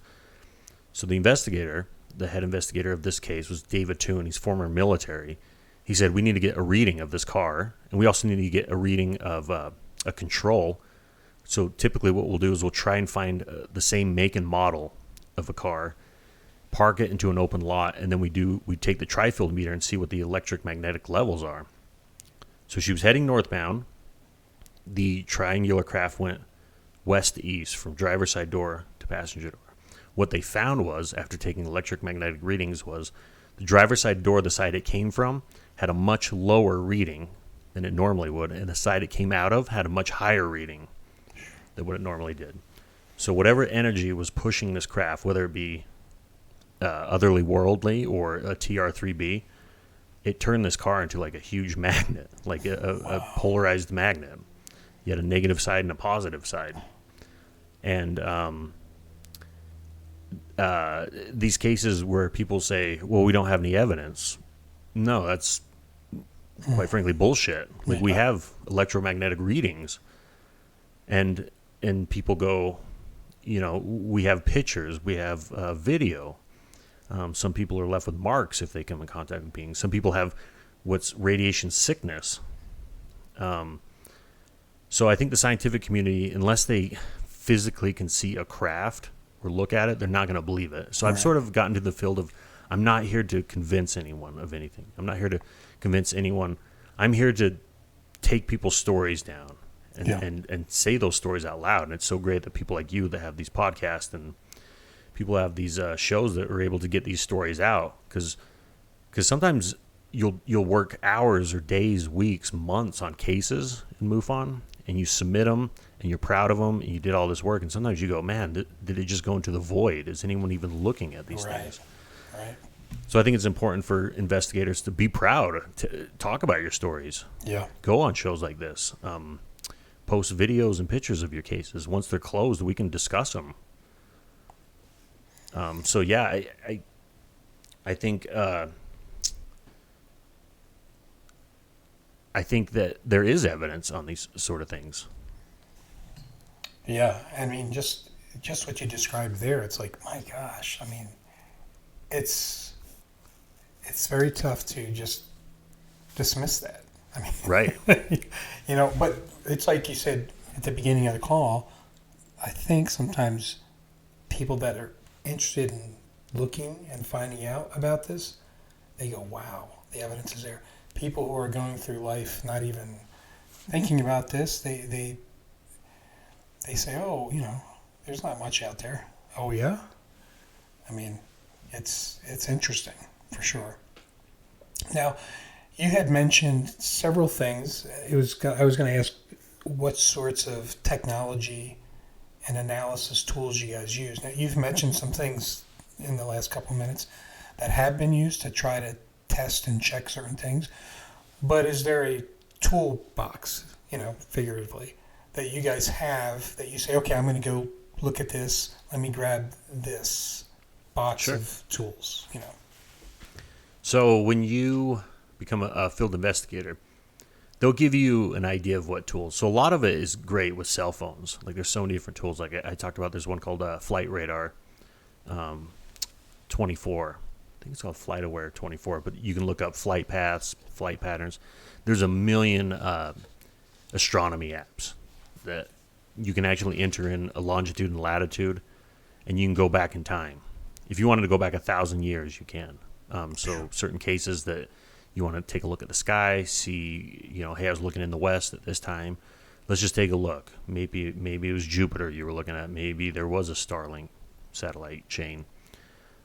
So the investigator, the head investigator of this case, was David Toon. He's former military. He said, we need to get a reading of this car, and we also need to get a reading of a control. So typically what we'll do is we'll try and find the same make and model of a car, park it into an open lot, and then we take the tri-field meter and see what the electric magnetic levels are. So she was heading northbound. The triangular craft went west to east, from driver's side door to passenger door. what they found was, after taking electromagnetic readings, was the driver's side door, the side it came from, had a much lower reading than it normally would, and the side it came out of had a much higher reading than what it normally did. So whatever energy was pushing this craft, whether it be otherly worldly or a TR-3B, it turned this car into like a huge magnet, like a polarized magnet. You had a negative side and a positive side. And these cases where people say, well, we don't have any evidence. No, that's quite frankly bullshit. Like, we have electromagnetic readings. And people go, we have pictures, we have video. Some people are left with marks if they come in contact with beings. Some people have what's radiation sickness. So I think the scientific community, unless they physically can see a craft or look at it, they're not going to believe it. So I've sort of gotten to the field of, I'm not here to convince anyone of anything. I'm not here to convince anyone. I'm here to take people's stories down and say those stories out loud. And it's so great that people like you that have these podcasts and people have these shows that are able to get these stories out, because sometimes you'll work hours or days, weeks, months on cases in MUFON, and you submit them, and you're proud of them, and you did all this work, and sometimes you go, man, did it just go into the void? Is anyone even looking at these things? Right. So I think it's important for investigators to be proud, to talk about your stories. Yeah. Go on shows like this. Post videos and pictures of your cases. Once they're closed, we can discuss them. So yeah, I think that there is evidence on these sort of things. Yeah, I mean, just what you described there, it's like, my gosh, I mean, it's very tough to just dismiss that. I mean, right. But it's like you said at the beginning of the call, I think sometimes people that are interested in looking and finding out about this, they go, wow, the evidence is there. People who are going through life not even thinking about this, they say, oh, there's not much out there. Oh, yeah? I mean, it's interesting, for sure. Now, you had mentioned several things. I was going to ask what sorts of technology and analysis tools you guys use. Now, you've mentioned some things in the last couple of minutes that have been used to try to test and check certain things. But is there a toolbox, figuratively, that you guys have that you say, okay, I'm going to go look at this. Let me grab this box of tools, So when you become a field investigator, they'll give you an idea of what tools. So a lot of it is great with cell phones. Like, there's so many different tools. Like I talked about, there's one called Flight Radar 24. I think it's called Flight Aware 24, but you can look up flight paths, flight patterns. There's a million astronomy apps that you can actually enter in a longitude and latitude, and you can go back in time. If you wanted to go back 1,000 years, you can. So certain cases that you want to take a look at the sky, see, hey, I was looking in the west at this time. Let's just take a look. Maybe it was Jupiter you were looking at. Maybe there was a Starlink satellite chain.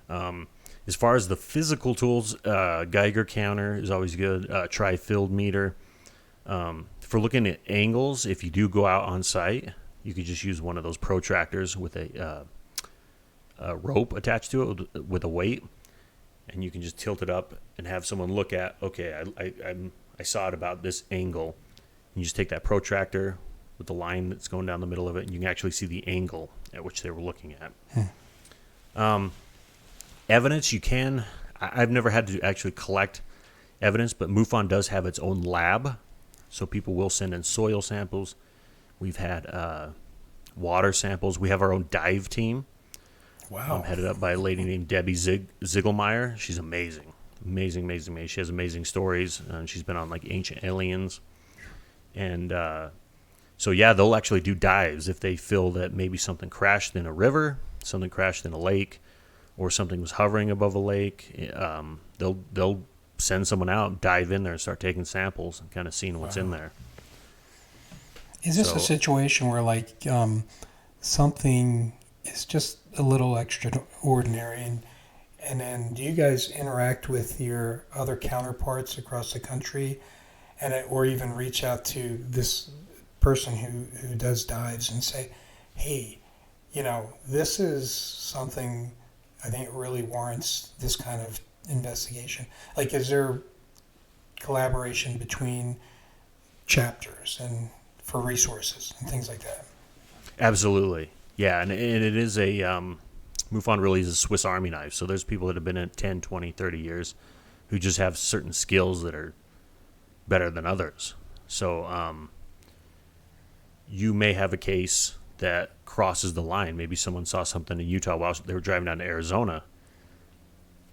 As far as the physical tools, Geiger counter is always good. Tri-field meter. For looking at angles, if you do go out on site, you could just use one of those protractors with a rope attached to it with a weight, and you can just tilt it up and have someone look at, okay, I saw it about this angle. And you just take that protractor with the line that's going down the middle of it, and you can actually see the angle at which they were looking at. Evidence, you can. I've never had to actually collect evidence, but MUFON does have its own lab, so people will send in soil samples. We've had water samples. We have our own dive team. Wow. Headed up by a lady named Debbie Ziegelmeyer. She's amazing. Amazing. She has amazing stories. She's been on, like, Ancient Aliens. And so, yeah, they'll actually do dives if they feel that maybe something crashed in a river, something crashed in a lake, or something was hovering above a lake. They'll send someone out, dive in there, and start taking samples and kind of seeing what's in there. Is this a situation where, like, something is just a little extraordinary. And then do you guys interact with your other counterparts across the country, or even reach out to this person who does dives and say, hey, this is something I think really warrants this kind of investigation? Like, is there collaboration between chapters and for resources and things like that? Absolutely. Yeah, and it is a MUFON really is a Swiss Army knife. So there's people that have been in 10, 20, 30 years who just have certain skills that are better than others. So you may have a case that crosses the line. Maybe someone saw something in Utah while they were driving down to Arizona.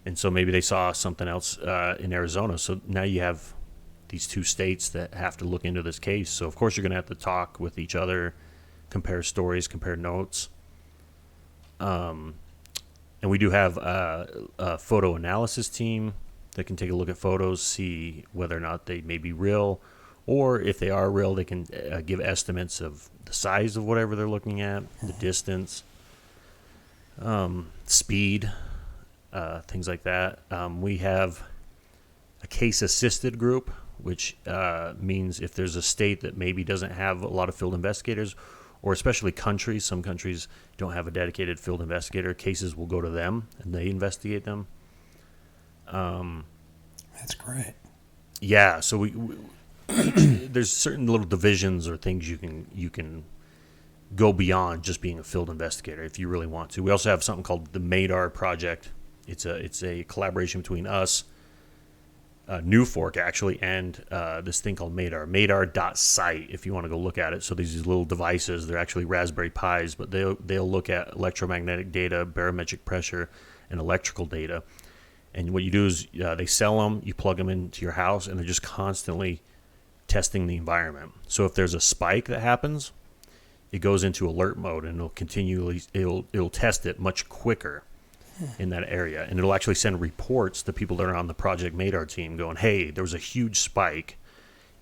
And so maybe they saw something else in Arizona. So now you have these two states that have to look into this case. So, of course, you're going to have to talk with each other, compare stories, compare notes. And we do have a photo analysis team that can take a look at photos, see whether or not they may be real, or if they are real, they can give estimates of the size of whatever they're looking at, the distance, speed, things like that. We have a case-assisted group, which means if there's a state that maybe doesn't have a lot of field investigators, or especially countries, some countries don't have a dedicated field investigator, cases will go to them and they investigate them. That's great. Yeah, so we there's certain little divisions or things you can go beyond just being a field investigator if you really want to. We also have something called the MADAR project. It's a collaboration between us, New Fork actually, and this thing called MADAR. MADAR.site if you want to go look at it. So these little devices, they're actually Raspberry Pis, but they'll look at electromagnetic data, barometric pressure, and electrical data. And what you do is they sell them, you plug them into your house, and they're just constantly testing the environment. So if there's a spike that happens, it goes into alert mode, and it'll test it much quicker in that area. And it'll actually send reports to people that are on the Project MADAR team going, hey, there was a huge spike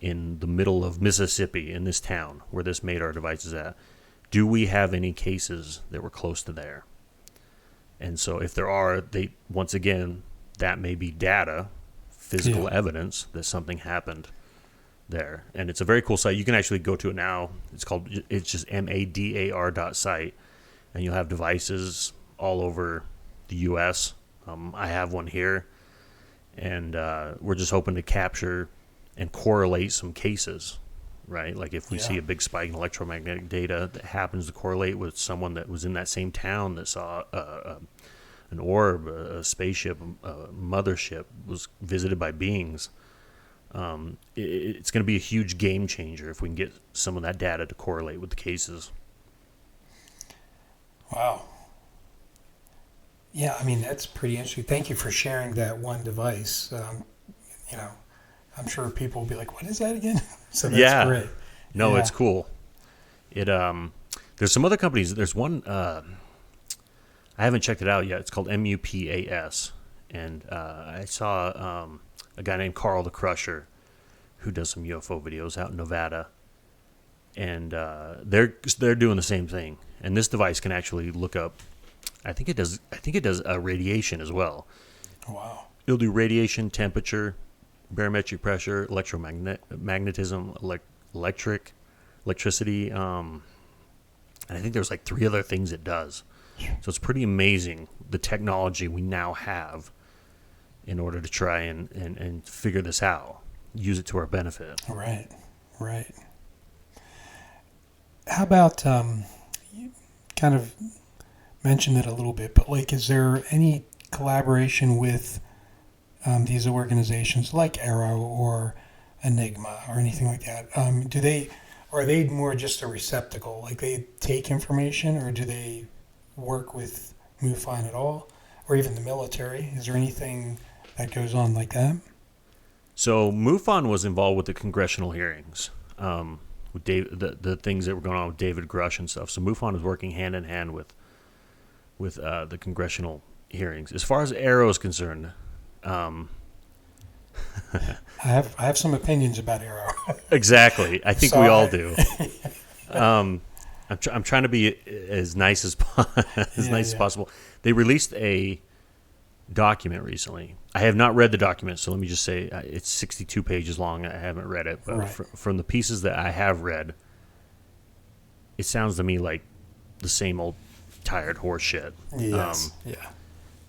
in the middle of Mississippi in this town where this MADAR device is at. Do we have any cases that were close to there? And so if there are, once again, that may be data, physical evidence that something happened there. And it's a very cool site. You can actually go to it now. It's just MADAR.site, and you'll have devices all over the U.S. I have one here, and we're just hoping to capture and correlate some cases, right? Like if we see a big spike in electromagnetic data that happens to correlate with someone that was in that same town that saw an orb, a spaceship, a mothership was visited by beings. It's going to be a huge game changer if we can get some of that data to correlate with the cases. Wow. Yeah, I mean, that's pretty interesting. Thank you for sharing that one device. I'm sure people will be like, what is that again? So that's great. No, it's cool. There's some other companies. There's one, I haven't checked it out yet. It's called MUPAS. And I saw a guy named Carl the Crusher who does some UFO videos out in Nevada. And they're doing the same thing. And this device can actually look up, I think it does radiation as well. Wow. It'll do radiation, temperature, barometric pressure, electromagnetism, electricity, and I think there's like 3 other things it does. So it's pretty amazing the technology we now have in order to try and figure this out, use it to our benefit. Right. How about, you kind of mentioned it a little bit, but like, is there any collaboration with these organizations like Arrow or Enigma or anything like that? Are they more just a receptacle? Like they take information, or do they work with MUFON at all, or even the military? Is there anything that goes on like that? So MUFON was involved with the congressional hearings, with the things that were going on with David Grush and stuff. So MUFON is working hand in hand with the congressional hearings. As far as Arrow is concerned, I have some opinions about Arrow. Exactly. I think we all do. I I'm trying to be as nice as as possible. They released a document recently. I have not read the document, so let me just say it's 62 pages long. I haven't read it, but from the pieces that I have read, it sounds to me like the same old tired horse shit. Yes.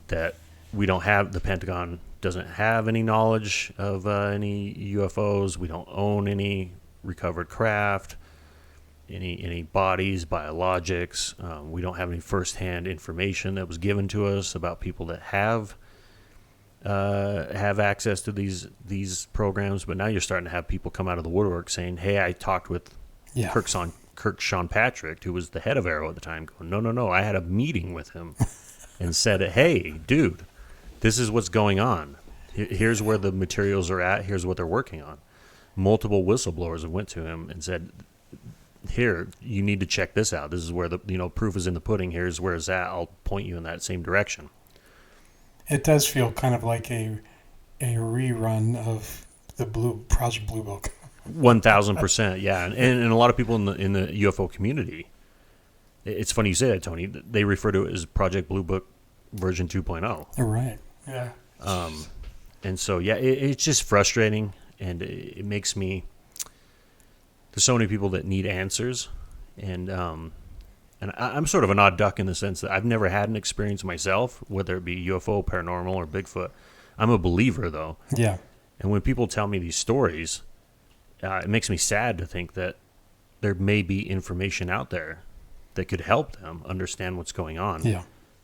That we don't have, the Pentagon doesn't have any knowledge of any UFOs. We don't own any recovered craft, any bodies, biologics. We don't have any firsthand information that was given to us about people that have access to these programs. But now you're starting to have people come out of the woodwork saying, "Hey, I talked with Kirk Sean Patrick, who was the head of Arrow at the time, going, no, I had a meeting with him and said, hey, dude, this is what's going on. Here's where the materials are at. Here's what they're working on." Multiple whistleblowers have went to him and said, "Here, you need to check this out. This is where the proof is in the pudding. Here's where it's at. I'll point you in that same direction." It does feel kind of like a rerun of the Project Blue Book. 1,000%, yeah, and a lot of people in the UFO community. It's funny you say that, Tony. They refer to it as Project Blue Book version 2.0. Right. Yeah. And so it's just frustrating, and it makes me. There's so many people that need answers, and I'm sort of an odd duck in the sense that I've never had an experience myself, whether it be UFO, paranormal, or Bigfoot. I'm a believer, though. Yeah. And when people tell me these stories, it makes me sad to think that there may be information out there that could help them understand what's going on. Yeah.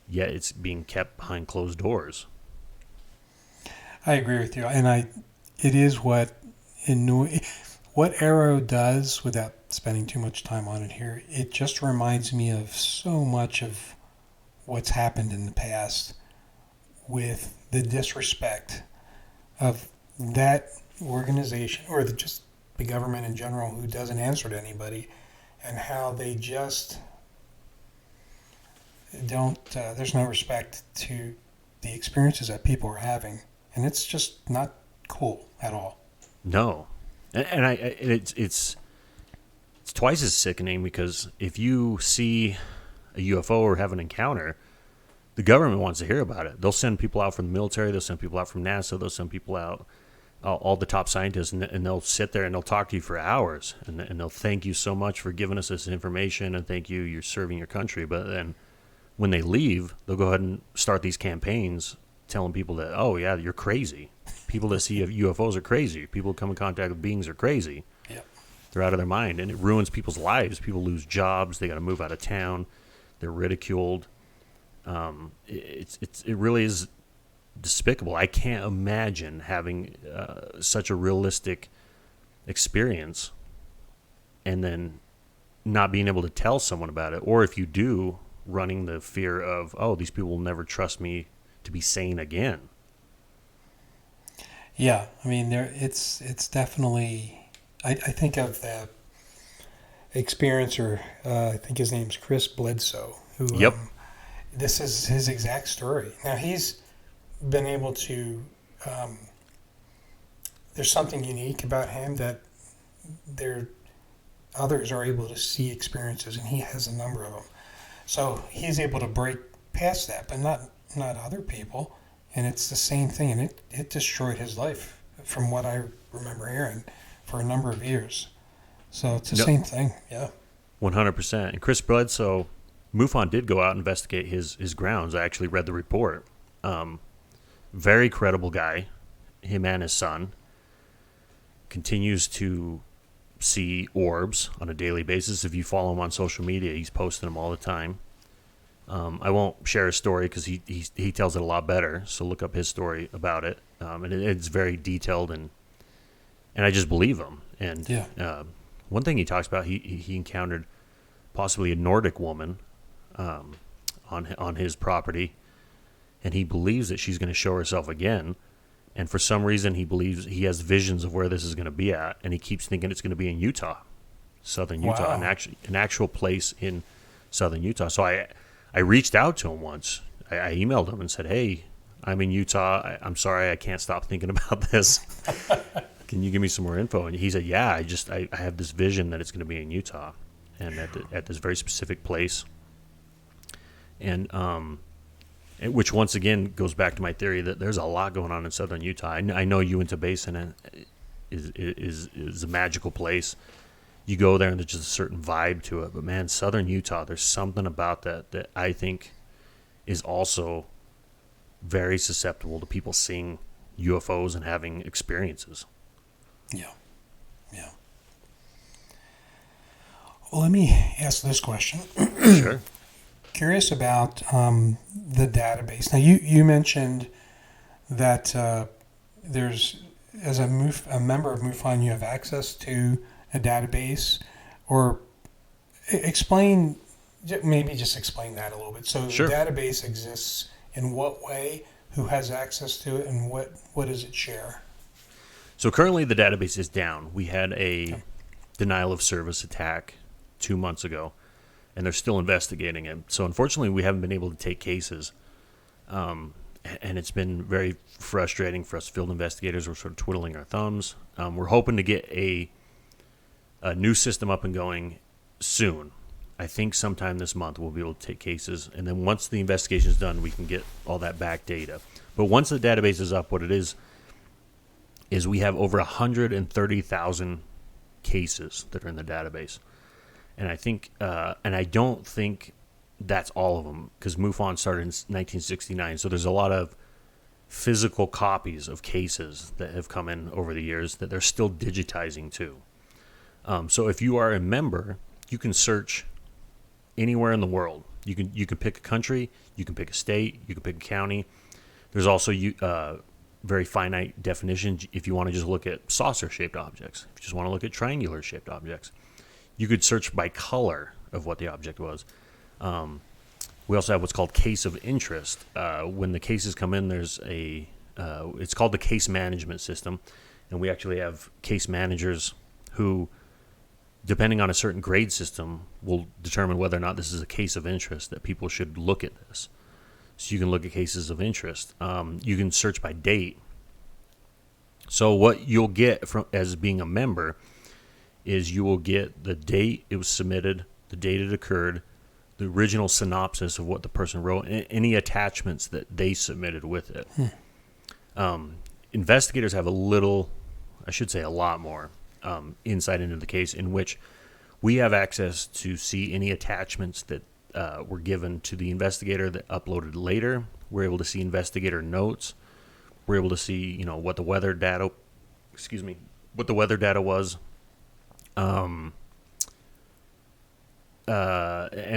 Yet it's being kept behind closed doors. I agree with you, and it is what Arrow does, without spending too much time on it here. It just reminds me of so much of what's happened in the past with the disrespect of that organization, or just the government in general, who doesn't answer to anybody, and how they just don't. There's no respect to the experiences that people are having. And it's just not cool at all. No, and it's twice as sickening, because if you see a UFO or have an encounter, the government wants to hear about it. They'll send people out from the military. They'll send people out from NASA. They'll send people out, all the top scientists, and they'll sit there and they'll talk to you for hours, and they'll thank you so much for giving us this information, and thank you, you're serving your country. But then when they leave, they'll go ahead and start these campaigns telling people that, oh, yeah, you're crazy. People that see UFOs are crazy. People who come in contact with beings are crazy. Yep. They're out of their mind, and it ruins people's lives. People lose jobs. They got to move out of town. They're ridiculed. It really is despicable. I can't imagine having such a realistic experience and then not being able to tell someone about it. Or if you do, running the fear of, oh, these people will never trust me to be sane again. Yeah, I mean, it's definitely. I think of the experiencer. I think his name's Chris Bledsoe. Who? Yep. This is his exact story. Now he's been able to. There's something unique about him that others are able to see experiences, and he has a number of them. So he's able to break past that, but not other people. And it's the same thing, and it destroyed his life, from what I remember hearing, for a number of years. So it's the same thing, yeah. 100%. And Chris Bledsoe, MUFON did go out and investigate his grounds. I actually read the report. Very credible guy, him and his son. Continues to see orbs on a daily basis. If you follow him on social media, he's posting them all the time. I won't share his story because he tells it a lot better. So look up his story about it, and it's very detailed, and I just believe him. And one thing he talks about, he encountered possibly a Nordic woman on his property, and he believes that she's going to show herself again. And for some reason, he believes he has visions of where this is going to be at, and he keeps thinking it's going to be in Utah, southern Utah, an actual place in southern Utah. So I reached out to him once. I emailed him and said, "Hey, I'm in Utah. I'm sorry, I can't stop thinking about this. Can you give me some more info?" And he said, "Yeah, I have this vision that it's going to be in Utah." and at this very specific place. And which once again goes back to my theory that there's a lot going on in southern Utah. I know Uinta Basin is a magical place. You go there and there's just a certain vibe to it. But man, southern Utah, there's something about that I think is also very susceptible to people seeing UFOs and having experiences. Yeah. Well, let me ask this question. Sure. Curious about the database. Now, you mentioned that there's, as a member of MUFON, you have access to a database, or explain that a little bit. So Sure. The database exists in what way? Who has access to it, and what does it share? So currently the database is down. We had a denial of service attack 2 months ago, and they're still investigating it. So unfortunately, we haven't been able to take cases, and it's been very frustrating for us field investigators. We're sort of twiddling our thumbs. We're hoping to get a new system up and going soon. I think sometime this month we'll be able to take cases, and then once the investigation is done, we can get all that back data. But once the database is up, what it is we have over 130,000 cases that are in the database. And I think, and I don't think that's all of them, because MUFON started in 1969. So there's a lot of physical copies of cases that have come in over the years that they're still digitizing too. So if you are a member, you can search anywhere in the world. You can pick a country, you can pick a state, you can pick a county. There's also very finite definition if you want to just look at saucer-shaped objects. If you just want to look at triangular-shaped objects. You could search by color of what the object was. We also have what's called case of interest. When the cases come in, there's it's called the case management system, and we actually have case managers who, depending on a certain grade system, will determine whether or not this is a case of interest, that people should look at this. So you can look at cases of interest. You can search by date. So what you'll get from as being a member is you will get the date it was submitted, the date it occurred, the original synopsis of what the person wrote, and any attachments that they submitted with it. Investigators have a lot more insight into the case, in which we have access to see any attachments that were given to the investigator that uploaded later. We're able to see investigator notes. We're able to see, what the weather data was. And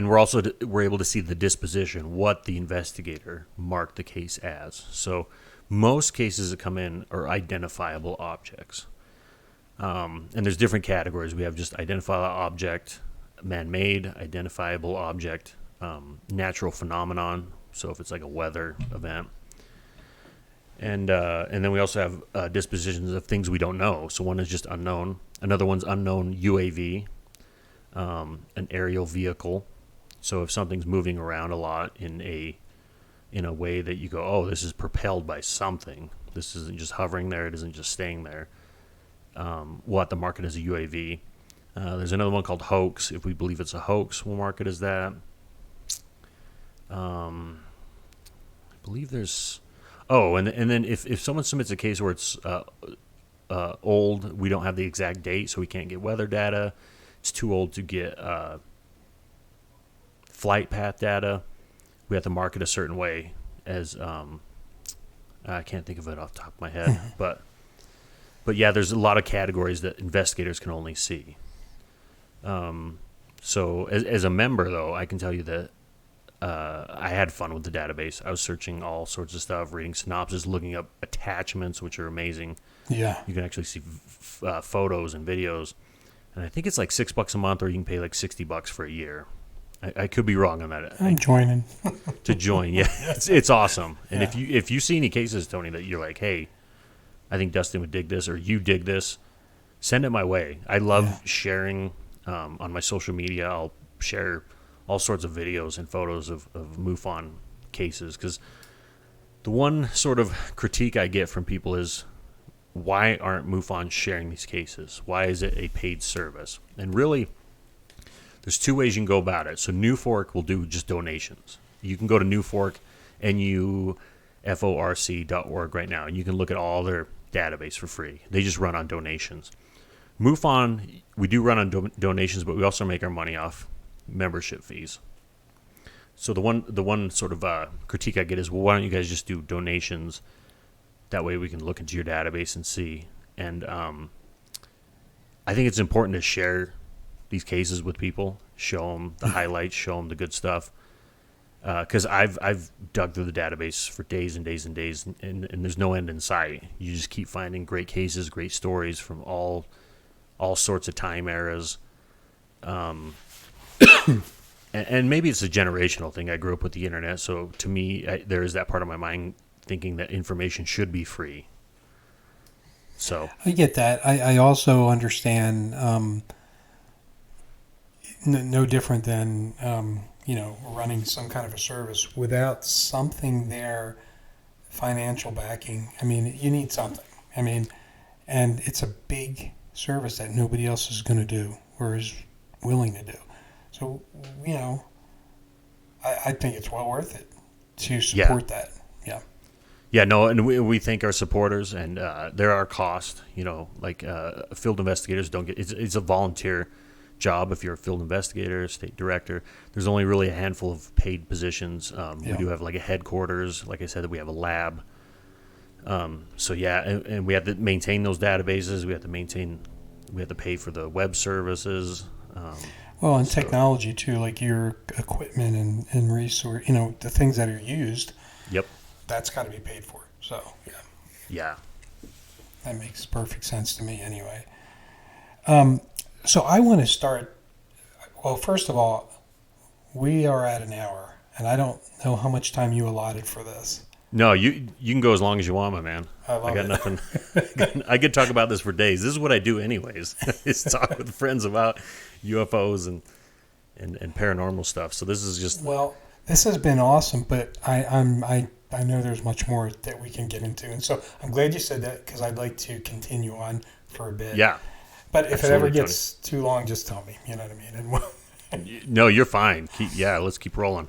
we're able to see the disposition, what the investigator marked the case as. So most cases that come in are identifiable objects. And there's different categories. We have just identifiable object, man-made, identifiable object, natural phenomenon. So if it's like a weather event. And then we also have dispositions of things we don't know. So one is just unknown. Another one's unknown UAV, an aerial vehicle. So if something's moving around a lot in a way that you go, oh, this is propelled by something. This isn't just hovering there. It isn't just staying there. We'll have to mark it as a UAV. There's another one called hoax. If we believe it's a hoax, we'll mark it as that. I believe there's... Oh, and then if someone submits a case where it's old, we don't have the exact date, so we can't get weather data. It's too old to get flight path data. We have to mark it a certain way as... I can't think of it off the top of my head, but yeah, there's a lot of categories that investigators can only see. So as a member, though, I can tell you that I had fun with the database. I was searching all sorts of stuff, reading synopses, looking up attachments, which are amazing. Yeah. You can actually see photos and videos. And I think it's like $6 a month, or you can pay like $60 for a year. I could be wrong on that. I'm joining. To join, yeah. It's awesome. And if you see any cases, Tony, that you're like, hey, I think Dustin would dig this, or you dig this, send it my way. I love sharing on my social media. I'll share all sorts of videos and photos of MUFON cases, because the one sort of critique I get from people is, why aren't MUFON sharing these cases? Why is it a paid service? And really, There's two ways you can go about it. So NewFork will do just donations. You can go to NewFork, NUFORC.org right now, and you can look at all their database for free. They just run on donations. MUFON, we do run on donations, but we also make our money off membership fees. So the one sort of critique I get is, well, why don't you guys just do donations? That way we can look into your database and see. And I think it's important to share these cases with people, show them the highlights, show them the good stuff. Because I've dug through the database for days and days and days, and there's no end in sight. You just keep finding great cases, great stories from all sorts of time eras. And maybe it's a generational thing. I grew up with the internet, so to me, there is that part of my mind thinking that information should be free. So I get that. I also understand, no different than, running some kind of a service without something there, financial backing. I mean, you need something. I mean, and it's a big service that nobody else is going to do or is willing to do. So, I think it's well worth it to support that. Yeah. Yeah, no, and we thank our supporters, and there are costs. Field investigators don't get. It's a volunteer job if you're a field investigator, state director. There's only really a handful of paid positions. We do have like a headquarters. Like I said, we have a lab. And we have to maintain those databases. We have to pay for the web services. Technology too, like your equipment and resource, the things that are used. Yep. That's got to be paid for. So, yeah. Yeah. That makes perfect sense to me anyway. So I want to start, well, first of all, we are at an hour, and I don't know how much time you allotted for this. No, you can go as long as you want, my man. I got nothing. I could talk about this for days. This is what I do anyways, is talk with friends about UFOs and paranormal stuff. So this is just... Well, this has been awesome, but I know there's much more that we can get into. And so I'm glad you said that, because I'd like to continue on for a bit. Yeah. But if it ever gets too long, just tell me. You know what I mean? No, you're fine. Let's keep rolling.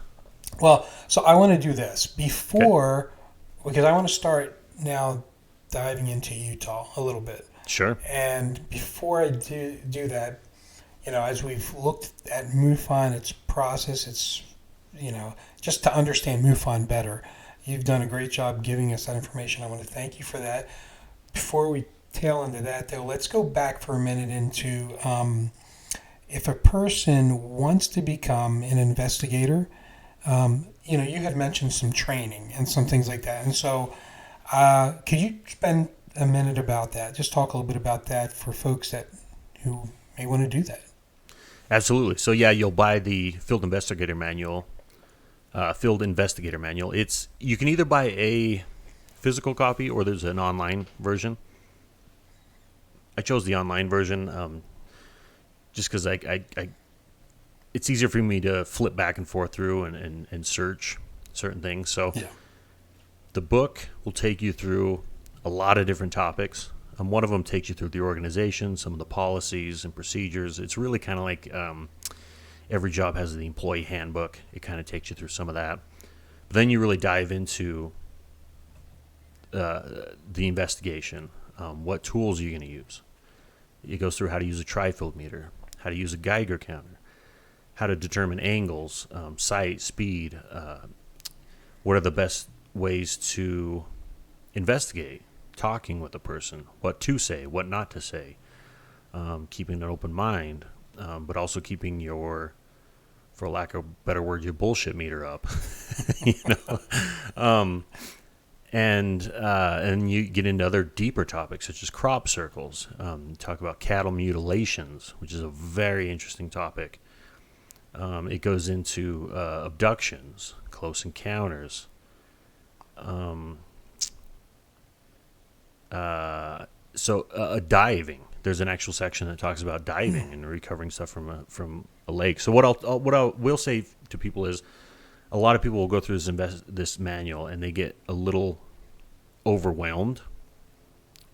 Well, so I want to do this because I want to start now diving into Utah a little bit. Sure. And before I do that, as we've looked at MUFON, its process, its, just to understand MUFON better, you've done a great job giving us that information. I want to thank you for that. Before we tail into that, though, let's go back for a minute into if a person wants to become an investigator. You had mentioned some training and some things like that. And so could you spend a minute about that? Just talk a little bit about that for folks who may want to do that. Absolutely. So, you'll buy the Field Investigator Manual. You can either buy a physical copy or there's an online version. I chose the online version just because it's easier for me to flip back and forth through and search certain things. So the book will take you through a lot of different topics. One of them takes you through the organization, some of the policies and procedures. It's really kind of like every job has the employee handbook. It kind of takes you through some of that. But then you really dive into the investigation. What tools are you going to use? It goes through how to use a tri-field meter, how to use a Geiger counter, how to determine angles, sight, speed, what are the best ways to investigate, talking with a person, what to say, what not to say, keeping an open mind, but also keeping your, for lack of a better word, your bullshit meter up. And you get into other deeper topics such as crop circles. Talk about cattle mutilations, which is a very interesting topic. It goes into abductions, close encounters. Diving. There's an actual section that talks about diving and recovering stuff from a lake. So what I will say to people is, a lot of people will go through this manual and they get a little overwhelmed,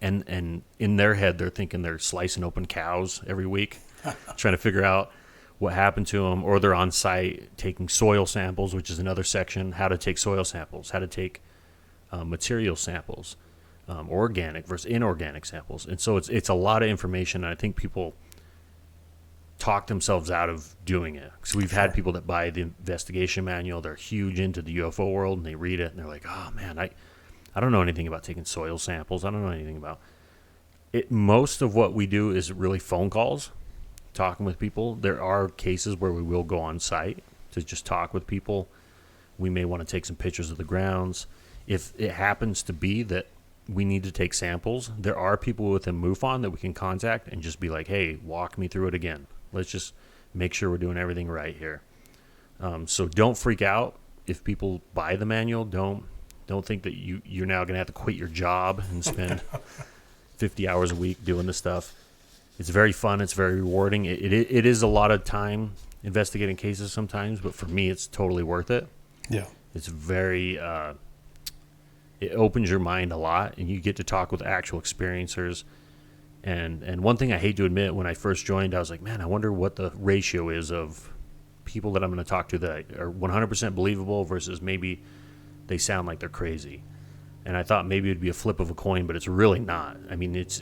and in their head they're thinking they're slicing open cows every week, trying to figure out what happened to them, or they're on site taking soil samples, which is another section, how to take soil samples, how to take material samples, organic versus inorganic samples. And so it's a lot of information, and I think people talk themselves out of doing it. So we've had people that buy the investigation manual, they're huge into the UFO world, and they read it, and they're like, oh man, I don't know anything about taking soil samples. I don't know anything about it. Most of what we do is really phone calls, talking with people. There are cases where we will go on site to just talk with people. We may want to take some pictures of the grounds. If it happens to be that we need to take samples, there are people within MUFON that we can contact and just be like, hey, walk me through it again. Let's just make sure we're doing everything right here. So don't freak out if people buy the manual. Don't think that you're now going to have to quit your job and spend 50 hours a week doing this stuff. It's very fun. It's very rewarding. It is a lot of time investigating cases sometimes, but for me, it's totally worth it. Yeah. It's very, it opens your mind a lot, and you get to talk with actual experiencers. And one thing I hate to admit, when I first joined, I was like, man, I wonder what the ratio is of people that I'm going to talk to that are 100% believable versus maybe they sound like they're crazy. And I thought maybe it'd be a flip of a coin, but it's really not. I mean, it's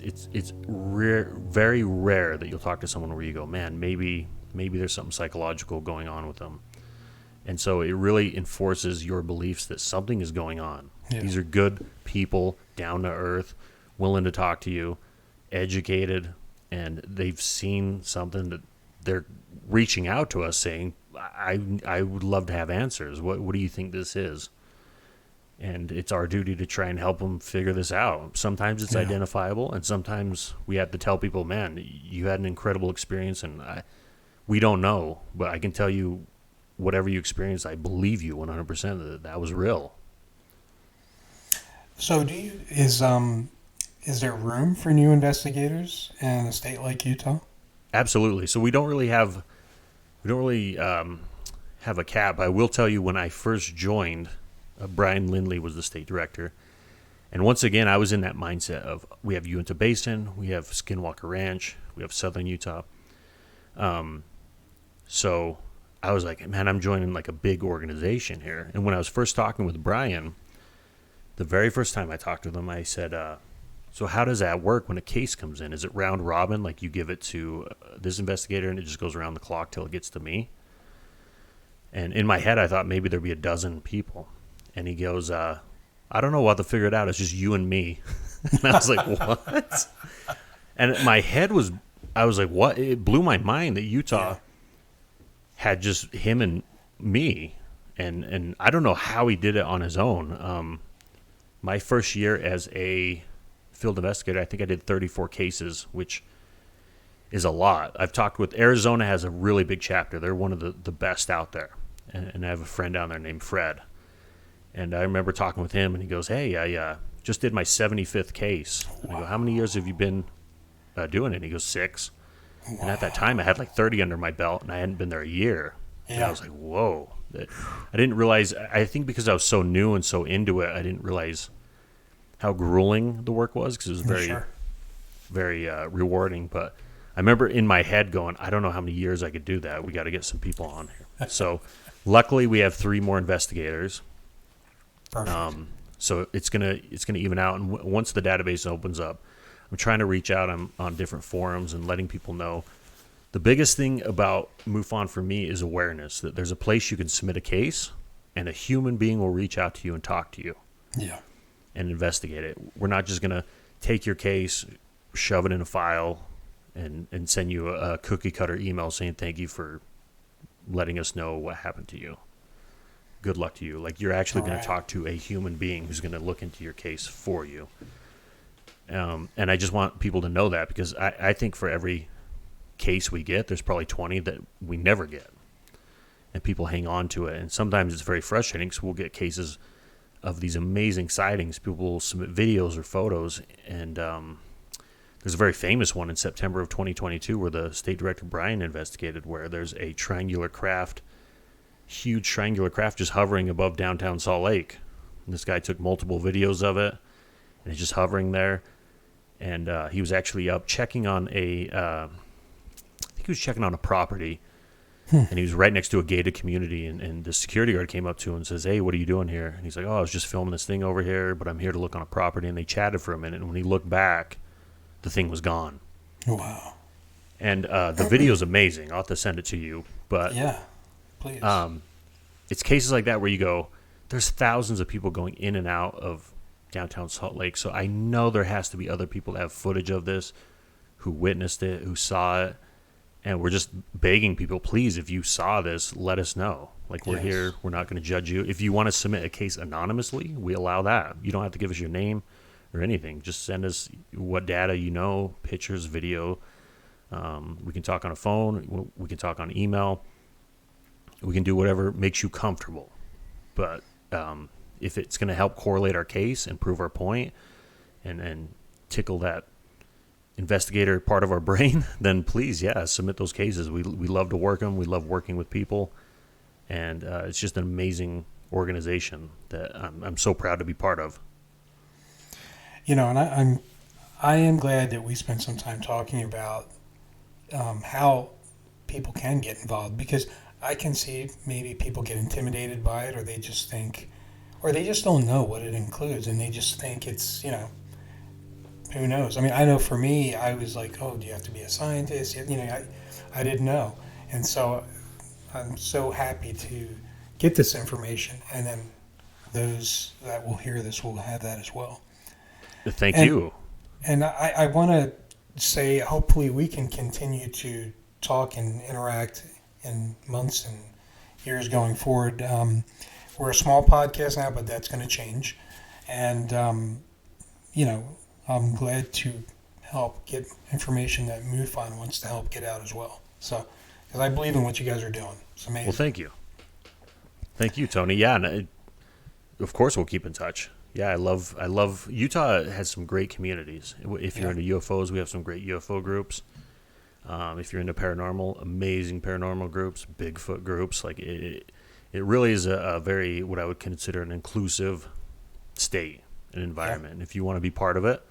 rare, very rare that you'll talk to someone where you go, man, maybe there's something psychological going on with them. And so it really enforces your beliefs that something is going on. Yeah. These are good people, down to earth, willing to talk to you, educated, and they've seen something that they're reaching out to us saying, I would love to have answers. What do you think this is? And it's our duty to try and help them figure this out. Sometimes it's identifiable, and sometimes we have to tell people, man, you had an incredible experience, and we don't know, but I can tell you whatever you experienced, I believe you 100% that was real. So is there room for new investigators in a state like Utah? Absolutely. So we don't really have a cap. I will tell you, when I first joined, Brian Lindley was the state director. And once again, I was in that mindset of, we have Uinta Basin, we have Skinwalker Ranch, we have Southern Utah. So I was like, man, I'm joining like a big organization here. And when I was first talking with Brian, the very first time I talked with him, I said, so how does that work when a case comes in? Is it round robin, like you give it to this investigator and it just goes around the clock till it gets to me? And in my head, I thought maybe there'd be a dozen people. And he goes, I don't know, we'll have to figure it out. It's just you and me. And I was like, what? And my head was, I was like, what? It blew my mind that Utah had just him and me. And I don't know how he did it on his own. My first year as a field investigator, I think I did 34 cases, which is a lot. I've talked with, Arizona has a really big chapter. They're one of the best out there. And I have a friend down there named Fred. And I remember talking with him, and he goes, hey, I just did my 75th case. And I go, how many years have you been doing it? And he goes, 6. Wow. And at that time, I had like 30 under my belt, and I hadn't been there a year. Yeah. And I was like, whoa. I didn't realize, I think because I was so new and so into it, I didn't realize how grueling the work was, because it was very rewarding. But I remember in my head going, I don't know how many years I could do that. We got to get some people on here. So luckily, we have 3 more investigators. Perfect. So it's gonna even out, and once the database opens up, I'm trying to reach out on different forums and letting people know. The biggest thing about MUFON for me is awareness, that there's a place you can submit a case, and a human being will reach out to you and talk to you, and investigate it. We're not just gonna take your case, shove it in a file, and send you a cookie cutter email saying thank you for letting us know what happened to you. Good luck to you. Like, you're actually going to talk to a human being who's going to look into your case for you. And I just want people to know that, because I think for every case we get, there's probably 20 that we never get. And people hang on to it. And sometimes it's very frustrating, because we'll get cases of these amazing sightings. People will submit videos or photos. And there's a very famous one in September of 2022 where the state director, Brian, investigated, where there's a huge triangular craft just hovering above downtown Salt Lake. And this guy took multiple videos of it, and it's just hovering there. And he was actually up checking on I think he was checking on a property, And he was right next to a gated community, and the security guard came up to him and says, "Hey, what are you doing here?" And he's like, "Oh, I was just filming this thing over here, but I'm here to look on a property." And they chatted for a minute, and when he looked back, the thing was gone. Wow. And the video's amazing. I'll have to send it to you. But Yeah, please. It's cases like that where you go, there's thousands of people going in and out of downtown Salt Lake, so I know there has to be other people that have footage of this, who witnessed it, who saw it. And we're just begging people, please, if you saw this, let us know. Like, we're here. We're not going to judge you. If you want to submit a case anonymously, we allow that. You don't have to give us your name or anything. Just send us what data you know, pictures, video. We can talk on a phone. We can talk on email. We can do whatever makes you comfortable. But if it's going to help correlate our case and prove our point and tickle that investigator part of our brain, then please, submit those cases. We love to work them. We love working with people, and it's just an amazing organization that I'm so proud to be part of. And I am glad that we spent some time talking about how people can get involved, because I can see maybe people get intimidated by it, or they just don't know what it includes, and they just think it's who knows? I mean, I know for me, I was like, oh, do you have to be a scientist? I didn't know. And so I'm so happy to get this information. And then those that will hear this will have that as well. Thank you. And I want to say, hopefully we can continue to talk and interact in months and years going forward. We're a small podcast now, but that's going to change. And, I'm glad to help get information that MUFON wants to help get out as well. So, because I believe in what you guys are doing. It's amazing. Well, thank you. Thank you, Tony. Yeah, and of course we'll keep in touch. Yeah, I love Utah has some great communities. If you're into UFOs, we have some great UFO groups. If you're into paranormal, amazing paranormal groups, Bigfoot groups. Like it really is a very, what I would consider an inclusive state and environment. And if you want to be part of it,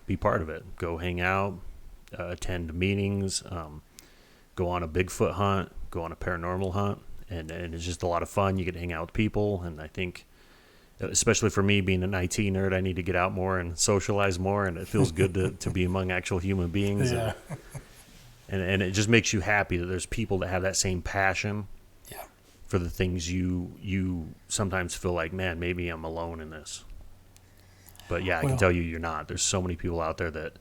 be part of it. Go hang out, attend meetings, go on a Bigfoot hunt, go on a paranormal hunt, and it's just a lot of fun. You get to hang out with people, and I think, especially for me being an IT nerd, I need to get out more and socialize more, and it feels good to be among actual human beings. Yeah. And it just makes you happy that there's people that have that same passion for the things you sometimes feel like, man, maybe I'm alone in this. But I can tell you you're not. There's so many people out there that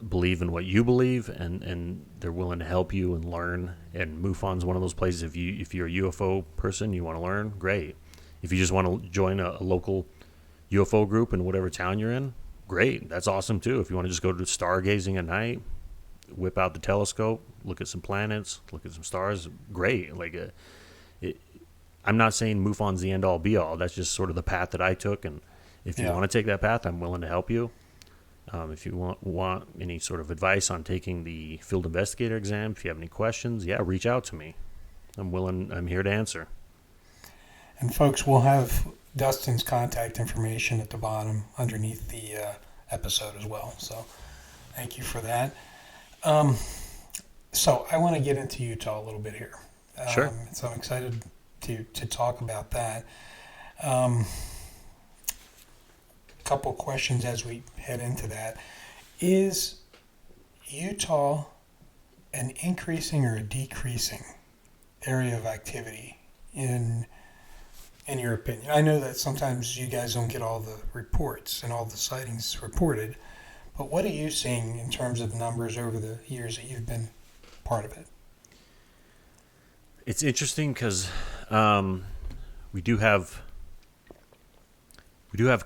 believe in what you believe, and they're willing to help you and learn. And MUFON's one of those places. If you're a UFO person, you want to learn, great. If you just want to join a local UFO group in whatever town you're in, great. That's awesome too. If you want to just go to stargazing at night, whip out the telescope, look at some planets, look at some stars, great. I'm not saying MUFON's the end all be all. That's just sort of the path that I took, and if you want to take that path, I'm willing to help you. If you want any sort of advice on taking the field investigator exam, if you have any questions, reach out to me. I'm here to answer. And folks, we'll have Dustin's contact information at the bottom underneath the episode as well. So thank you for that. So I want to get into Utah a little bit here. Sure. So I'm excited to talk about that. Couple questions as we head into that. Is Utah an increasing or a decreasing area of activity in your opinion? I know that sometimes you guys don't get all the reports and all the sightings reported, but what are you seeing in terms of numbers over the years that you've been part of it? It's interesting because we do have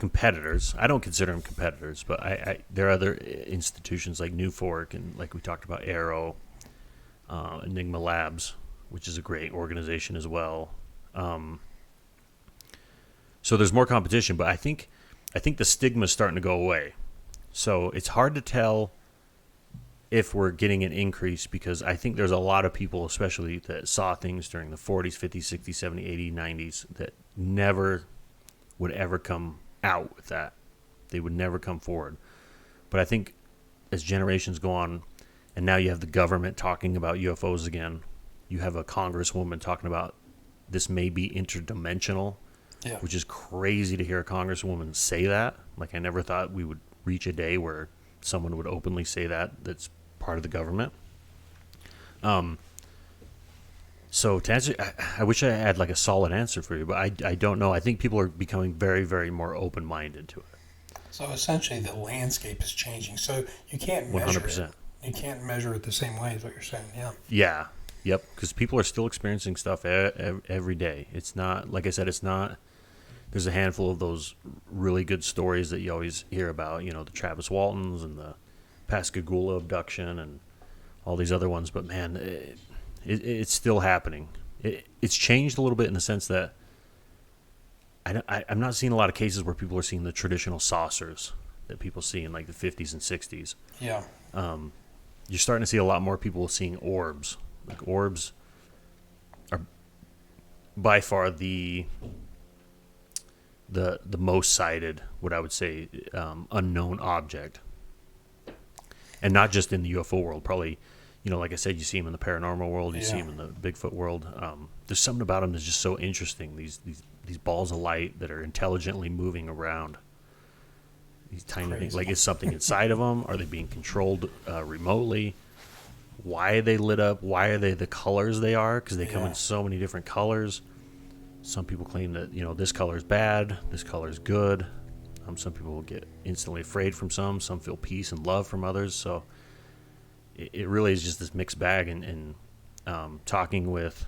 competitors. I don't consider them competitors, but there are other institutions like New Fork and, like we talked about, Arrow, Enigma Labs, which is a great organization as well. So there's more competition, but I think the stigma is starting to go away. So it's hard to tell if we're getting an increase, because I think there's a lot of people, especially that saw things during the 40s, 50s, 60s, 70s, 80s, 90s, that never would ever come out with that. They would never come forward. But I think as generations go on, And now you have the government talking about UFOs again. You have a congresswoman talking about this may be interdimensional, Yeah. which is crazy to hear a congresswoman say that. Like, I never thought we would reach a day where someone would openly say that's part of the government. So to answer, I wish I had like a solid answer for you, but I don't know. I think people are becoming very, very more open-minded to it. So essentially, the landscape is changing. So you can't measure 100%. it. You can't measure it the same way, is what you're saying. Yeah. Yeah. Yep. Because people are still experiencing stuff every day. It's not, like I said, it's not. There's a handful of those really good stories that you always hear about. You know, the Travis Waltons and the Pascagoula abduction and all these other ones. But man, it's still happening. It's changed a little bit in the sense that I'm not seeing a lot of cases where people are seeing the traditional saucers that people see in like the 50s and 60s. Yeah. You're starting to see a lot more people seeing orbs. Like, orbs are by far the most cited, what I would say, unknown object. And not just in the UFO world, probably, you know, like I said, you see them in the paranormal world, you see them in the Bigfoot world. There's something about them that's just so interesting. These balls of light that are intelligently moving around. These tiny things. Like, is something inside of them? Are they being controlled remotely? Why are they lit up? Why are they the colors they are? Because they come in so many different colors. Some people claim that, you know, this color is bad, this color is good. Some people will get instantly afraid from some feel peace and love from others. So it really is just this mixed bag. And talking with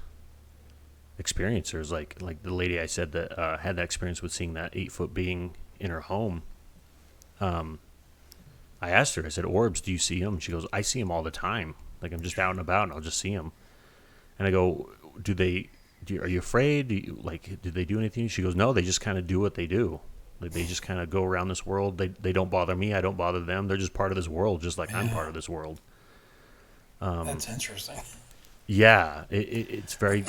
experiencers, like the lady I said that had that experience with seeing that 8-foot being in her home, I asked her, I said, orbs, do you see them? She goes, I see them all the time. Like, I'm just out and about and I'll just see them. And I go, are you afraid? Do they do anything? She goes, no, they just kind of do what they do. Like, they just kind of go around this world. They don't bother me. I don't bother them. They're just part of this world, just like I'm part of this world. That's interesting. Yeah, it's very,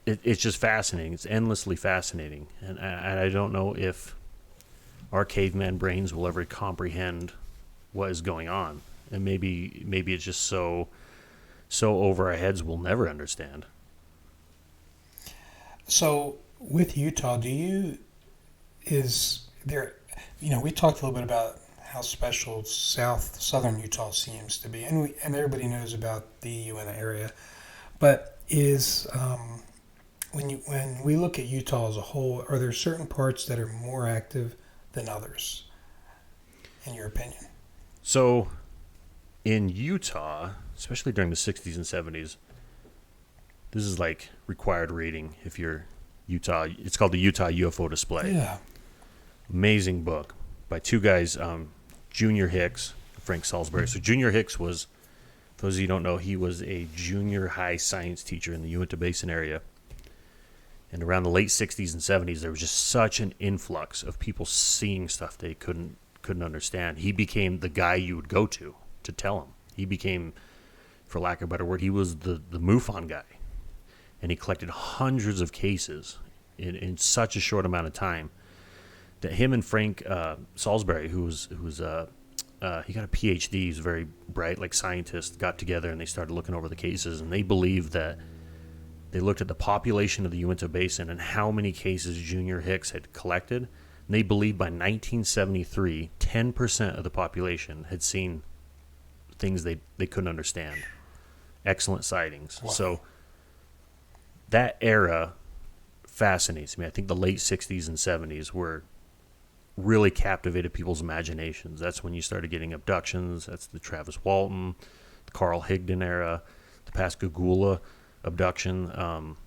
it's just fascinating. It's endlessly fascinating. And I don't know if our caveman brains will ever comprehend what is going on. And maybe it's just so over our heads we'll never understand. So with Utah, is there, you know, we talked a little bit about how special southern Utah seems to be, and everybody knows about the Uinta area, but when we look at Utah as a whole, are there certain parts that are more active than others, in your opinion? So in Utah, especially during the 60s and 70s, this is like required reading if you're Utah. It's called the Utah UFO Display. Yeah. Amazing book by two guys, Junior Hicks, Frank Salisbury. So Junior Hicks was, for those of you who don't know, he was a junior high science teacher in the Uinta Basin area. And around the late 60s and 70s, there was just such an influx of people seeing stuff they couldn't understand. He became the guy you would go to tell him. He became, for lack of a better word, he was the MUFON guy. And he collected hundreds of cases in such a short amount of time that him and Frank Salisbury, he got a PhD, he's a very bright, like, scientist, got together and they started looking over the cases, and they believed that they looked at the population of the Uinta Basin and how many cases Junior Hicks had collected, and they believed by 1973, 10% of the population had seen things they couldn't understand. Excellent sightings. Wow. So that era fascinates me. I think the late 60s and 70s were really captivated people's imaginations. That's when you started getting abductions. That's the Travis Walton, the Carl Higdon era, the Pascagoula abduction.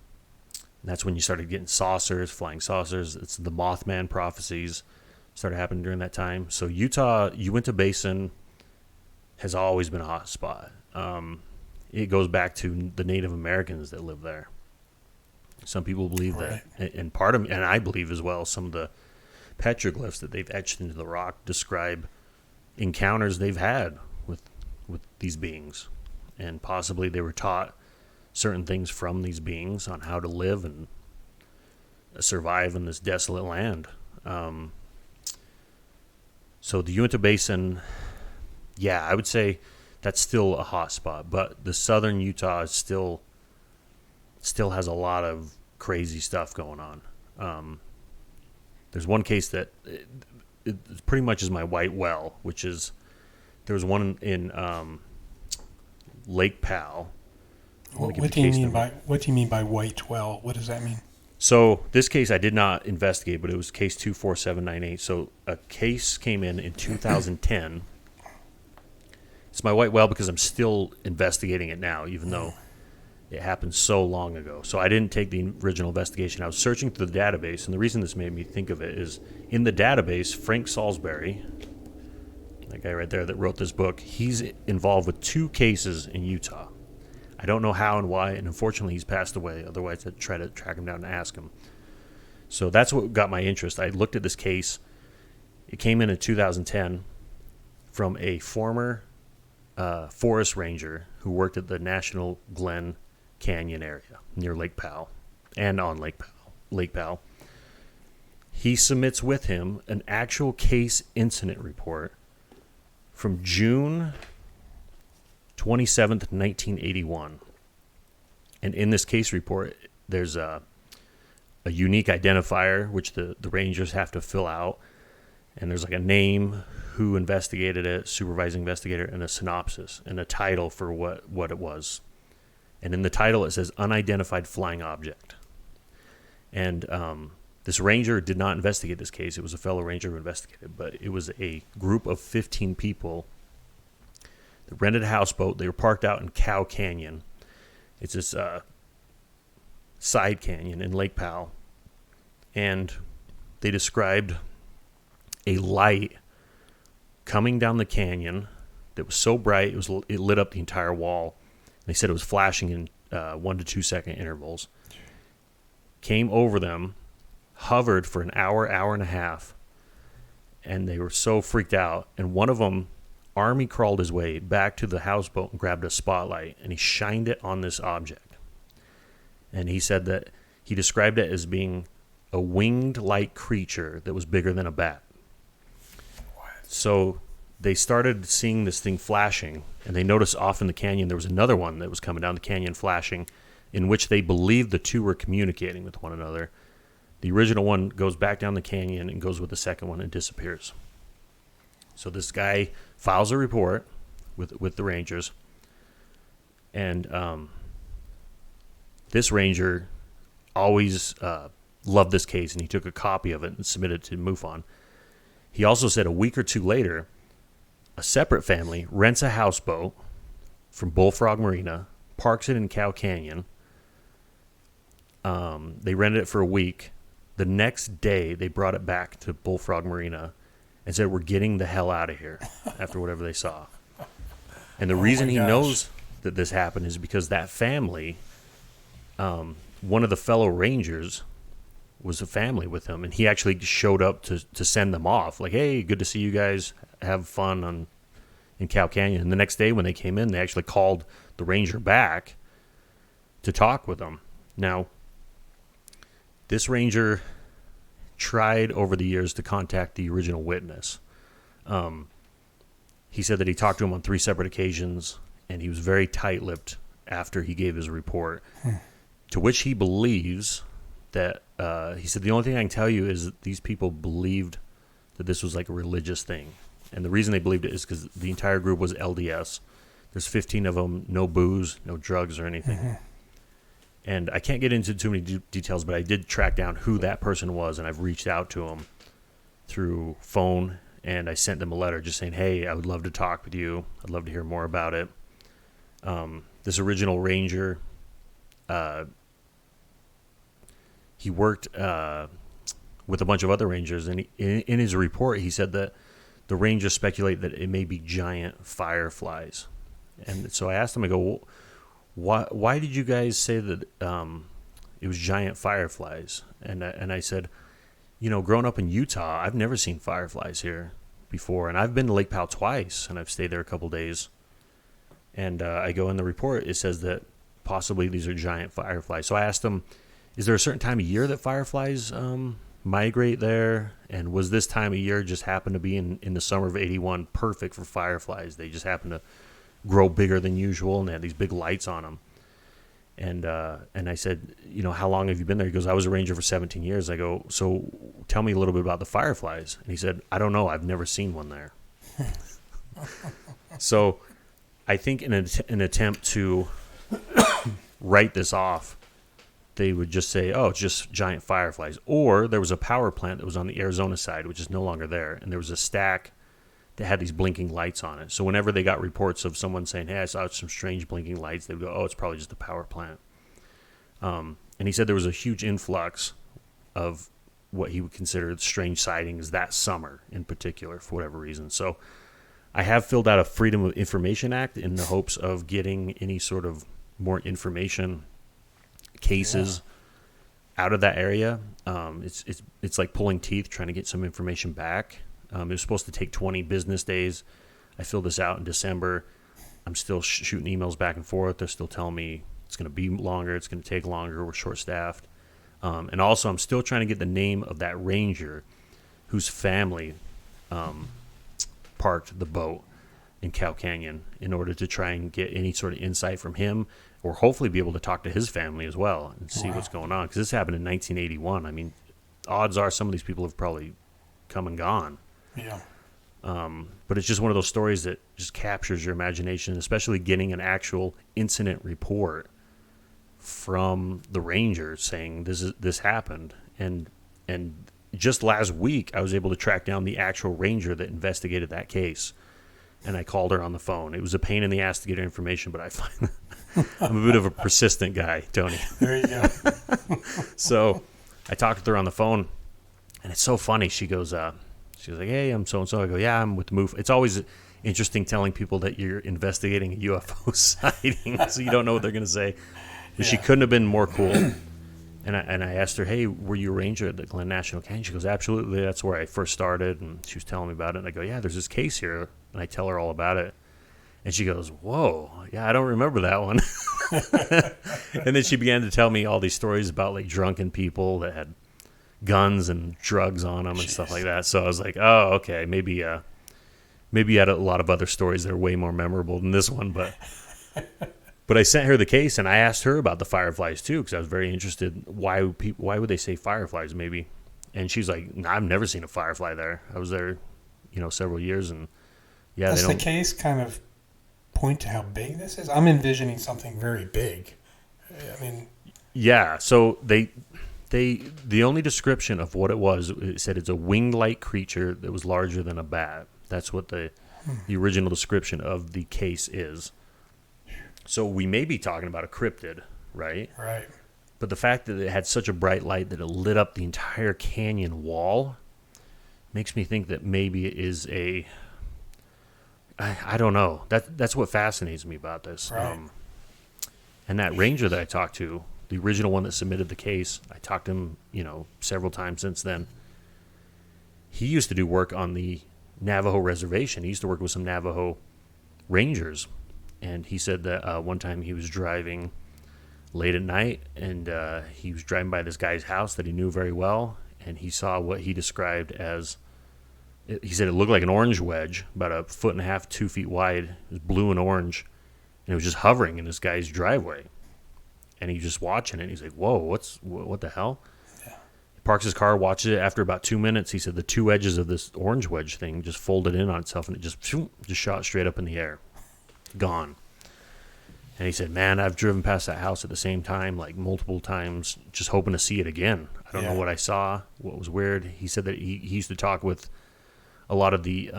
That's when you started getting saucers, flying saucers. It's the Mothman prophecies started happening during that time. So Uinta Basin has always been a hot spot. It goes back to the Native Americans that live there. Some people believe that, and I believe as well, some of the petroglyphs that they've etched into the rock describe encounters they've had with these beings, and possibly they were taught certain things from these beings on how to live and survive in this desolate land. So the Uinta Basin, yeah, I would say that's still a hot spot. But the southern Utah is still has a lot of crazy stuff going on. There's one case that it pretty much is my white well, which is there was one in Lake Powell. What do you mean by white well? What does that mean? So this case I did not investigate, but it was case 24798. So a case came in 2010. It's my white well because I'm still investigating it now, even though it happened so long ago. So I didn't take the original investigation. I was searching through the database, and the reason this made me think of it is in the database, Frank Salisbury, that guy right there that wrote this book, he's involved with 2 cases in Utah. I don't know how and why, and unfortunately he's passed away. Otherwise, I'd try to track him down and ask him. So that's what got my interest. I looked at this case. It came in 2010 from a former forest ranger who worked at the National Glen Canyon area near Lake Powell and on Lake Powell. He submits with him an actual case incident report from June 27th, 1981. And in this case report, there's a unique identifier, which the rangers have to fill out. And there's like a name, who investigated it, supervising investigator, and a synopsis, and a title for what it was. And in the title, it says unidentified flying object. And this ranger did not investigate this case. It was a fellow ranger who investigated, but it was a group of 15 people that rented a houseboat. They were parked out in Cow Canyon. It's this side canyon in Lake Powell. And they described a light coming down the canyon that was so bright it lit up the entire wall. They said it was flashing in 1 to 2 second intervals. Came over them, hovered for an hour and a half, and they were so freaked out. And one of them army crawled his way back to the houseboat and grabbed a spotlight, and he shined it on this object. And he said that he described it as being a winged-like creature that was bigger than a bat. So they started seeing this thing flashing, and they noticed off in the canyon there was another one that was coming down the canyon flashing, in which they believed the two were communicating with one another. The original one goes back down the canyon and goes with the second one and disappears. So this guy files a report with the rangers, and this ranger always loved this case, and he took a copy of it and submitted it to MUFON. He also said a week or two later, a separate family rents a houseboat from Bullfrog Marina, parks it in Cow Canyon. They rented it for a week. The next day, they brought it back to Bullfrog Marina and said, "We're getting the hell out of here," after whatever they saw. And the reason he knows that this happened is because that family, one of the fellow rangers was a family with him, and he actually showed up to send them off. Like, "Hey, good to see you guys. Have fun in Cow Canyon." And the next day when they came in, they actually called the ranger back to talk with them. Now, this ranger tried over the years to contact the original witness. He said that he talked to him on 3 separate occasions, and he was very tight-lipped after he gave his report, to which he believes that, he said, the only thing I can tell you is that these people believed that this was like a religious thing. And the reason they believed it is because the entire group was LDS. There's 15 of them, no booze, no drugs or anything. Mm-hmm. And I can't get into too many details, but I did track down who that person was, and I've reached out to him through phone, and I sent them a letter just saying, "Hey, I would love to talk with you. I'd love to hear more about it." This original ranger, he worked with a bunch of other rangers, and in his report, he said that the rangers speculate that it may be giant fireflies. And so I asked him, I go, why did you guys say that it was giant fireflies? And I said, growing up in Utah, I've never seen fireflies here before, and I've been to Lake Powell twice, and I've stayed there a couple days. And I go in the report, it says that possibly these are giant fireflies. So I asked him, is there a certain time of year that fireflies migrate there? And was this time of year just happen to be in the summer of 81 perfect for fireflies? They just happen to grow bigger than usual, and they had these big lights on them. And I said, how long have you been there? He goes, I was a ranger for 17 years. I go, so tell me a little bit about the fireflies. And he said, I don't know. I've never seen one there. So I think in an attempt to write this off, they would just say, oh, it's just giant fireflies. Or there was a power plant that was on the Arizona side, which is no longer there. And there was a stack that had these blinking lights on it. So whenever they got reports of someone saying, hey, I saw some strange blinking lights, they would go, oh, it's probably just a power plant. And he said there was a huge influx of what he would consider strange sightings that summer in particular, for whatever reason. So I have filled out a Freedom of Information Act in the hopes of getting any sort of more information cases out of that area. It's like pulling teeth trying to get some information back. It was supposed to take 20 business days. I filled this out in December. I'm still shooting emails back and forth. They're still telling me it's going to be longer. It's going to take longer. We're short-staffed. And also, I'm still trying to get the name of that ranger whose family parked the boat in Cow Canyon in order to try and get any sort of insight from him, or hopefully be able to talk to his family as well and see what's going on. Because this happened in 1981. I mean, odds are some of these people have probably come and gone. Yeah. But it's just one of those stories that just captures your imagination, especially getting an actual incident report from the ranger saying this happened. And just last week, I was able to track down the actual ranger that investigated that case. And I called her on the phone. It was a pain in the ass to get her information, but I find I'm a bit of a persistent guy, Tony. There you go. So I talked with her on the phone, and it's so funny. She was like, hey, I'm so-and-so. I go, yeah, I'm with the MUFON. It's always interesting telling people that you're investigating a UFO sighting, so you don't know what they're going to say. But she couldn't have been more cool. And I asked her, hey, were you a ranger at the Glen National Canyon? She goes, absolutely. That's where I first started. And she was telling me about it. And I go, yeah, there's this case here. And I tell her all about it. And she goes, whoa, yeah, I don't remember that one. And then she began to tell me all these stories about like drunken people that had guns and drugs on them and stuff like that. So I was like, oh, okay, maybe you had a lot of other stories that are way more memorable than this one. But I sent her the case, and I asked her about the fireflies too, because I was very interested. Why would they say fireflies? Maybe, and she's like, nah, I've never seen a firefly there. I was there, several years, and yeah, does the case kind of point to how big this is? I'm envisioning something very big. I mean, yeah. So the only description of what it said it's a winged-like creature that was larger than a bat. That's what the original description of the case is. So we may be talking about a cryptid, right? Right. But the fact that it had such a bright light that it lit up the entire canyon wall makes me think that maybe it is I don't know. That's what fascinates me about this. Right. And that ranger that I talked to, the original one that submitted the case, I talked to him, several times since then. He used to do work on the Navajo reservation. He used to work with some Navajo rangers. And he said that one time he was driving late at night, and he was driving by this guy's house that he knew very well, and he saw what he described as, he said it looked like an orange wedge, about 1.5 feet, 2 feet wide. It was blue and orange, and it was just hovering in this guy's driveway. And he's just watching it, and he's like, whoa, what the hell? Yeah. He parks his car, watches it. After about 2 minutes, he said the two edges of this orange wedge thing just folded in on itself, and it just shot straight up in the air. Gone. And he said, man, I've driven past that house at the same time, like multiple times, just hoping to see it again. I don't know what I saw, what was weird. He said that he used to talk with a lot of the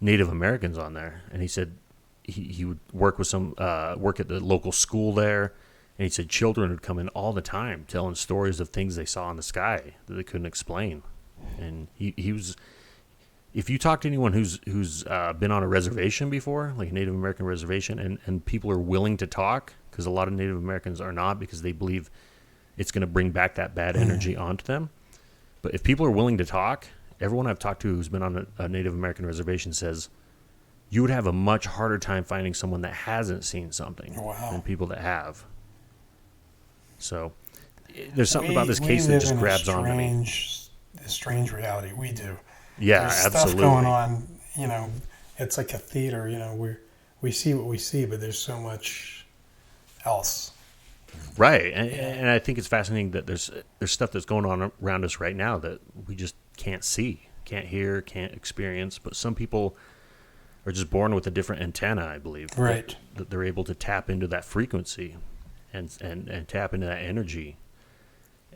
Native Americans on there. And he said he would work with work at the local school there. And he said children would come in all the time telling stories of things they saw in the sky that they couldn't explain. And he was... If you talk to anyone who's been on a reservation before, like a Native American reservation, and people are willing to talk, because a lot of Native Americans are not, because they believe it's going to bring back that bad energy onto them. But if people are willing to talk, everyone I've talked to who's been on a Native American reservation says you would have a much harder time finding someone that hasn't seen something than people that have. So there's something about this case that just grabs onto me. Strange reality. We do. Yeah, There's absolutely. Stuff going on, it's like a theater, we see what we see, but there's so much else. Right, and I think it's fascinating that there's stuff that's going on around us right now that we just can't see, can't hear, can't experience. But some people are just born with a different antenna, I believe. Right. That they're able to tap into that frequency and tap into that energy.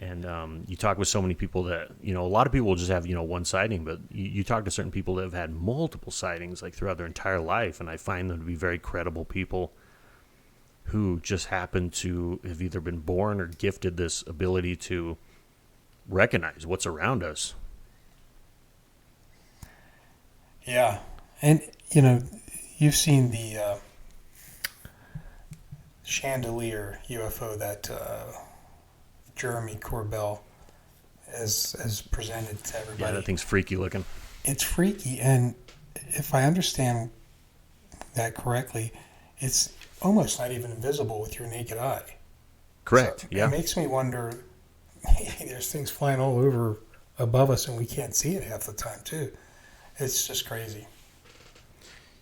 And you talk with so many people that, a lot of people will just have, one sighting, but you talk to certain people that have had multiple sightings like throughout their entire life, and I find them to be very credible people who just happen to have either been born or gifted this ability to recognize what's around us. Yeah. And, you've seen the chandelier UFO that Jeremy Corbell has presented to everybody. Yeah, that thing's freaky looking. It's freaky, and if I understand that correctly, it's almost not even visible with your naked eye. Correct. So yeah. It makes me wonder, maybe there's things flying all over above us and we can't see it half the time too. It's just crazy.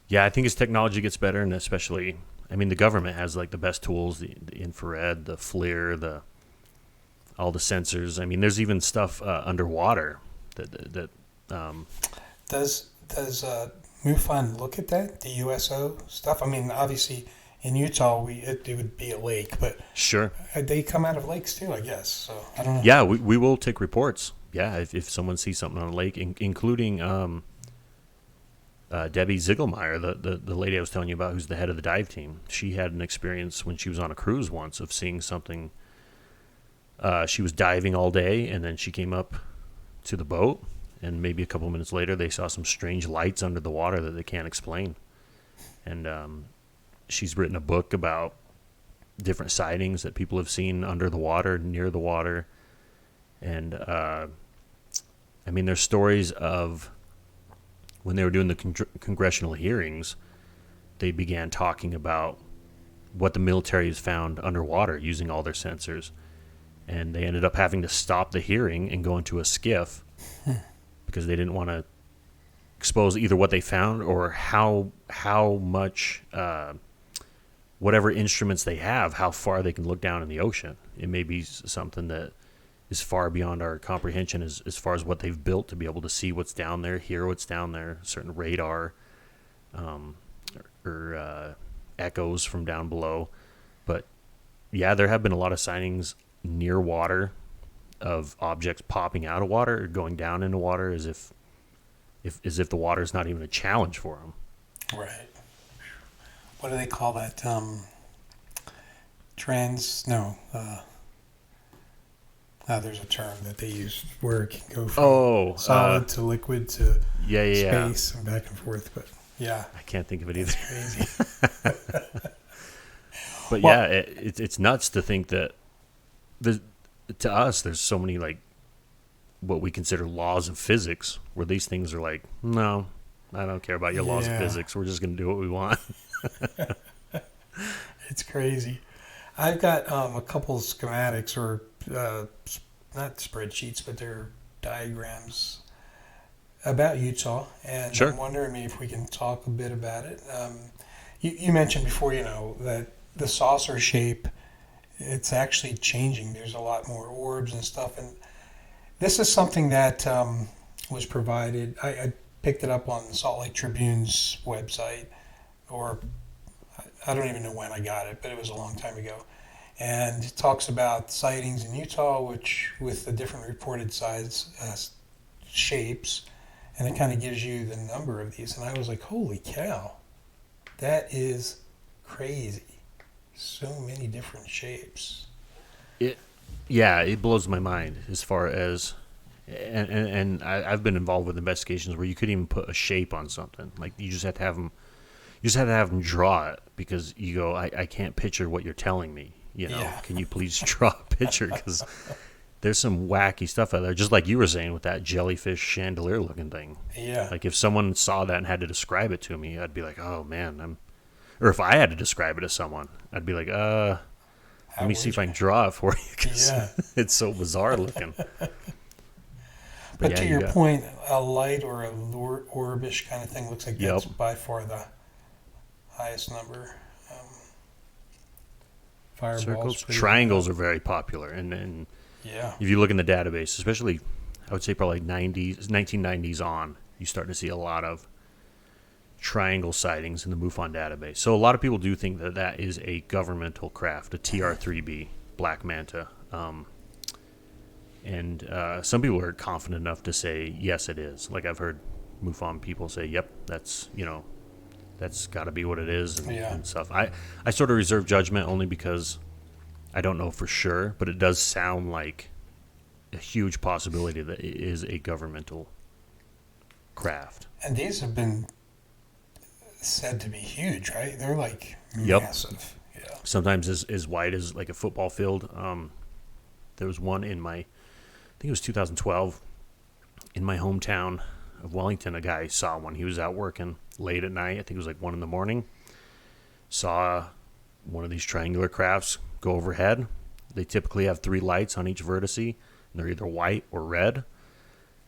Yeah, I think as technology gets better, and especially, the government has like the best tools, the infrared, the FLIR, all the sensors. There's even stuff underwater that Does MUFON look at that, the USO stuff? Obviously in Utah it would be a lake, but sure, they come out of lakes too, I guess. So I don't know. Yeah, we will take reports. Yeah, if someone sees something on a lake, including Debbie Ziegelmeyer, the lady I was telling you about, who's the head of the dive team. She had an experience when she was on a cruise once of seeing something. She was diving all day, and then she came up to the boat, and maybe a couple of minutes later, they saw some strange lights under the water that they can't explain. And she's written a book about different sightings that people have seen under the water, near the water. And, there's stories of when they were doing the congressional hearings, they began talking about what the military has found underwater using all their sensors. And they ended up having to stop the hearing and go into a skiff because they didn't want to expose either what they found or how much, whatever instruments they have, how far they can look down in the ocean. It may be something that is far beyond our comprehension as far as what they've built to be able to see what's down there, hear what's down there, certain radar or echoes from down below. But yeah, there have been a lot of sightings near water of objects popping out of water or going down into water as if the water is not even a challenge for them. Right. What do they call that? There's a term that they use where it can go from solid to liquid to space and back and forth. But yeah, I can't think of it either. It's crazy. But well, yeah, it's nuts to think that to us there's so many like what we consider laws of physics where these things are like, no, I don't care about your laws of physics. We're just going to do what we want. It's crazy. I've got a couple schematics or not spreadsheets, but they're diagrams about Utah, and sure. I'm wondering if we can talk a bit about it. You mentioned before, that the saucer shape, it's actually changing. There's a lot more orbs and stuff, and this is something that was provided. I picked it up on the Salt Lake Tribune's website, or I don't even know when I got it, but it was a long time ago. And it talks about sightings in Utah, which with the different reported size shapes, and it kind of gives you the number of these. And I was like, holy cow, that is crazy. So many different shapes. It blows my mind as far as, and I've been involved with investigations where you couldn't even put a shape on something. Like you just have to have them. You just have to have them draw it because you go, I can't picture what you're telling me. Can you please draw a picture? Because there's some wacky stuff out there, just like you were saying with that jellyfish chandelier looking thing. Yeah. Like if someone saw that and had to describe it to me, I'd be like, oh man, or if I had to describe it to someone, I'd be like, let me see if I can draw it for you because it's so bizarre looking. But to your point, a light or a orbish kind of thing looks like that's by far the highest number. Fireballs. Circles, triangles are very popular, and yeah. if you look in the database, especially, I would say probably 1990s on, you start to see a lot of triangle sightings in the MUFON database. So a lot of people do think that that is a governmental craft, a TR-3B, Black Manta. And some people are confident enough to say, yes, it is. Like I've heard MUFON people say, yep, that's got to be what it is and stuff. I sort of reserve judgment only because I don't know for sure, but it does sound like a huge possibility that it is a governmental craft. And these have been said to be huge, right? They're like massive. Yep. Yeah. Sometimes as wide as like a football field. There was one in I think it was 2012, in my hometown of Wellington. A guy saw one. He was out working late at night. I think it was like 1 a.m. Saw one of these triangular crafts go overhead. They typically have 3 lights on each vertex, and they're either white or red.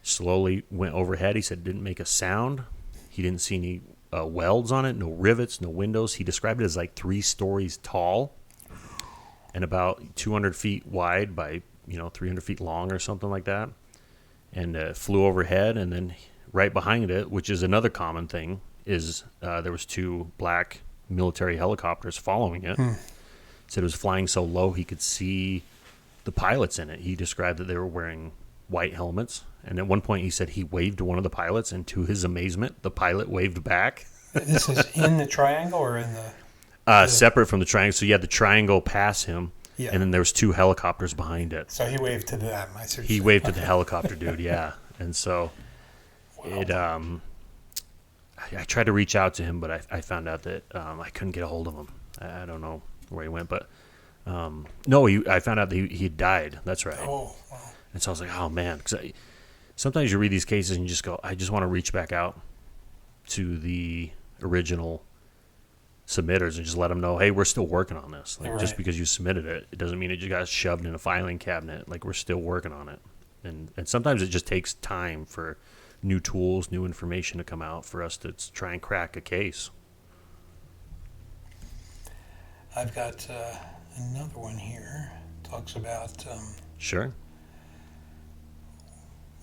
Slowly went overhead. He said it didn't make a sound. He didn't see any welds on it, no rivets, no windows. He described it as like 3 stories tall and about 200 feet wide by 300 feet long or something like that, and flew overhead. And then right behind it, which is another common thing, is there was 2 black military helicopters following it. Said it was flying so low he could see the pilots in it. He described that they were wearing white helmets, and at one point he said he waved to one of the pilots, and to his amazement, the pilot waved back. This is in the triangle or in the... Separate from the triangle. So you had the triangle pass him, Yeah. and then there was 2 helicopters behind it. So he waved to them. He waved to the helicopter dude, yeah. And so it I tried to reach out to him, but I found out that I couldn't get a hold of him. I don't know where he went, but no, I found out that he had died. That's right. Oh, wow. And so I was like, oh man, because sometimes you read these cases and you just go, I just want to reach back out to the original submitters and just let them know, hey, we're still working on this. Like, right. Just because you submitted it, it doesn't mean it just got shoved in a filing cabinet. Like, we're still working on it. And sometimes it just takes time for new tools, new information to come out for us to try and crack a case. I've got another one here. Talks about Sure.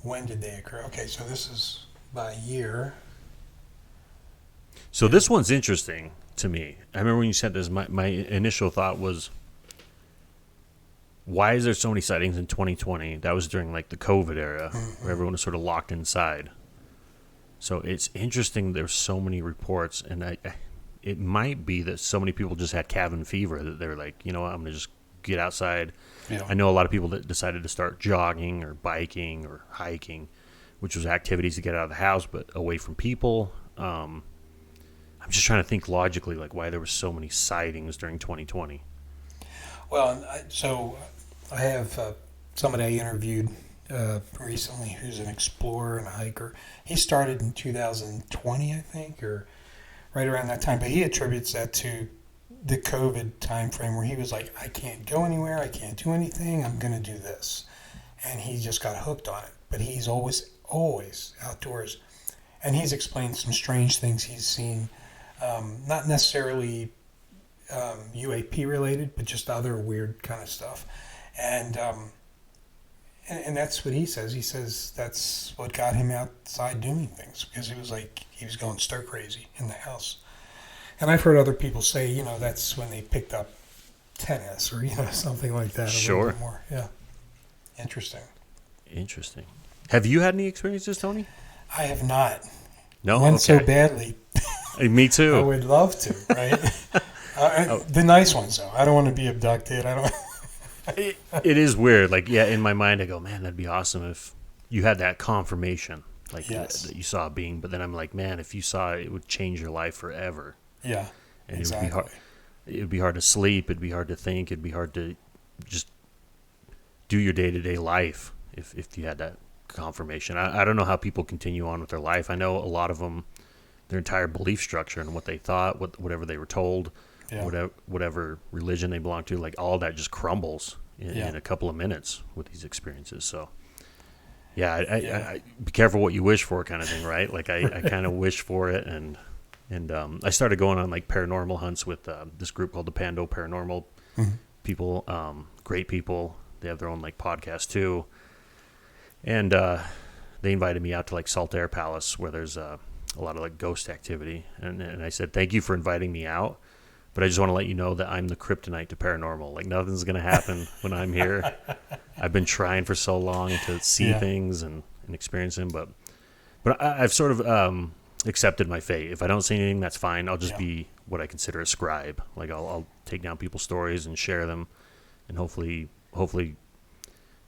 when did they occur. Okay, so this is by year. So this one's interesting to me. I remember when you said this, my initial thought was, why is there so many sightings in 2020? That was during like the COVID era, where everyone was sort of locked inside. So it's interesting there's so many reports, and it might be that so many people just had cabin fever that they're like, you know what, I'm going to just get outside. Yeah. I know a lot of people that decided to start jogging or biking or hiking, which was activities to get out of the house but away from people. I'm just trying to think logically, like why there were so many sightings during 2020. Well, so I have somebody I interviewed recently who's an explorer and a hiker. He started in 2020, I think, or right around that time. But he attributes that to the COVID time frame where he was like, I can't go anywhere, I can't do anything, I'm going to do this. And he just got hooked on it. But he's always outdoors. And he's explained some strange things he's seen, not necessarily UAP related, but just other weird kind of stuff. And that's what he says. He says that's what got him outside doing things, because he was like, he was going stir crazy in the house. And I've heard other people say, that's when they picked up tennis or, something like that. Sure. A little bit more. Yeah. Interesting. Have you had any experiences, Tony? I have not. No? Went Okay. so badly. Me too. I would love to, right? The nice ones, though. I don't want to be abducted. I don't. It is weird. Like, yeah, in my mind, I go, man, that'd be awesome if you had that confirmation, like Yes. that you saw a being. But then I'm like, man, if you saw it, it would change your life forever. Yeah, And exactly. it would be hard to sleep. It'd be hard to think. It'd be hard to just do your day-to-day life if you had that confirmation. I don't know how people continue on with their life. I know a lot of them, their entire belief structure and what they thought, whatever they were told, Yeah. whatever religion they belong to, like all that just crumbles in a couple of minutes with these experiences. So, I be careful what you wish for, kind of thing, right? Like I kind of wish for it, and And I started going on like paranormal hunts with this group called the Pando Paranormal people, great people. They have their own like podcast too. And they invited me out to like Salt Air Palace where there's a lot of like ghost activity. And I said, thank you for inviting me out. But I just want to let you know that I'm the kryptonite to paranormal. Like nothing's going to happen when I'm here. I've been trying for so long to see things and experience them. But I've sort of accepted my fate. If I don't see anything, that's fine. I'll just be what I consider a scribe. Like I'll take down people's stories and share them, and hopefully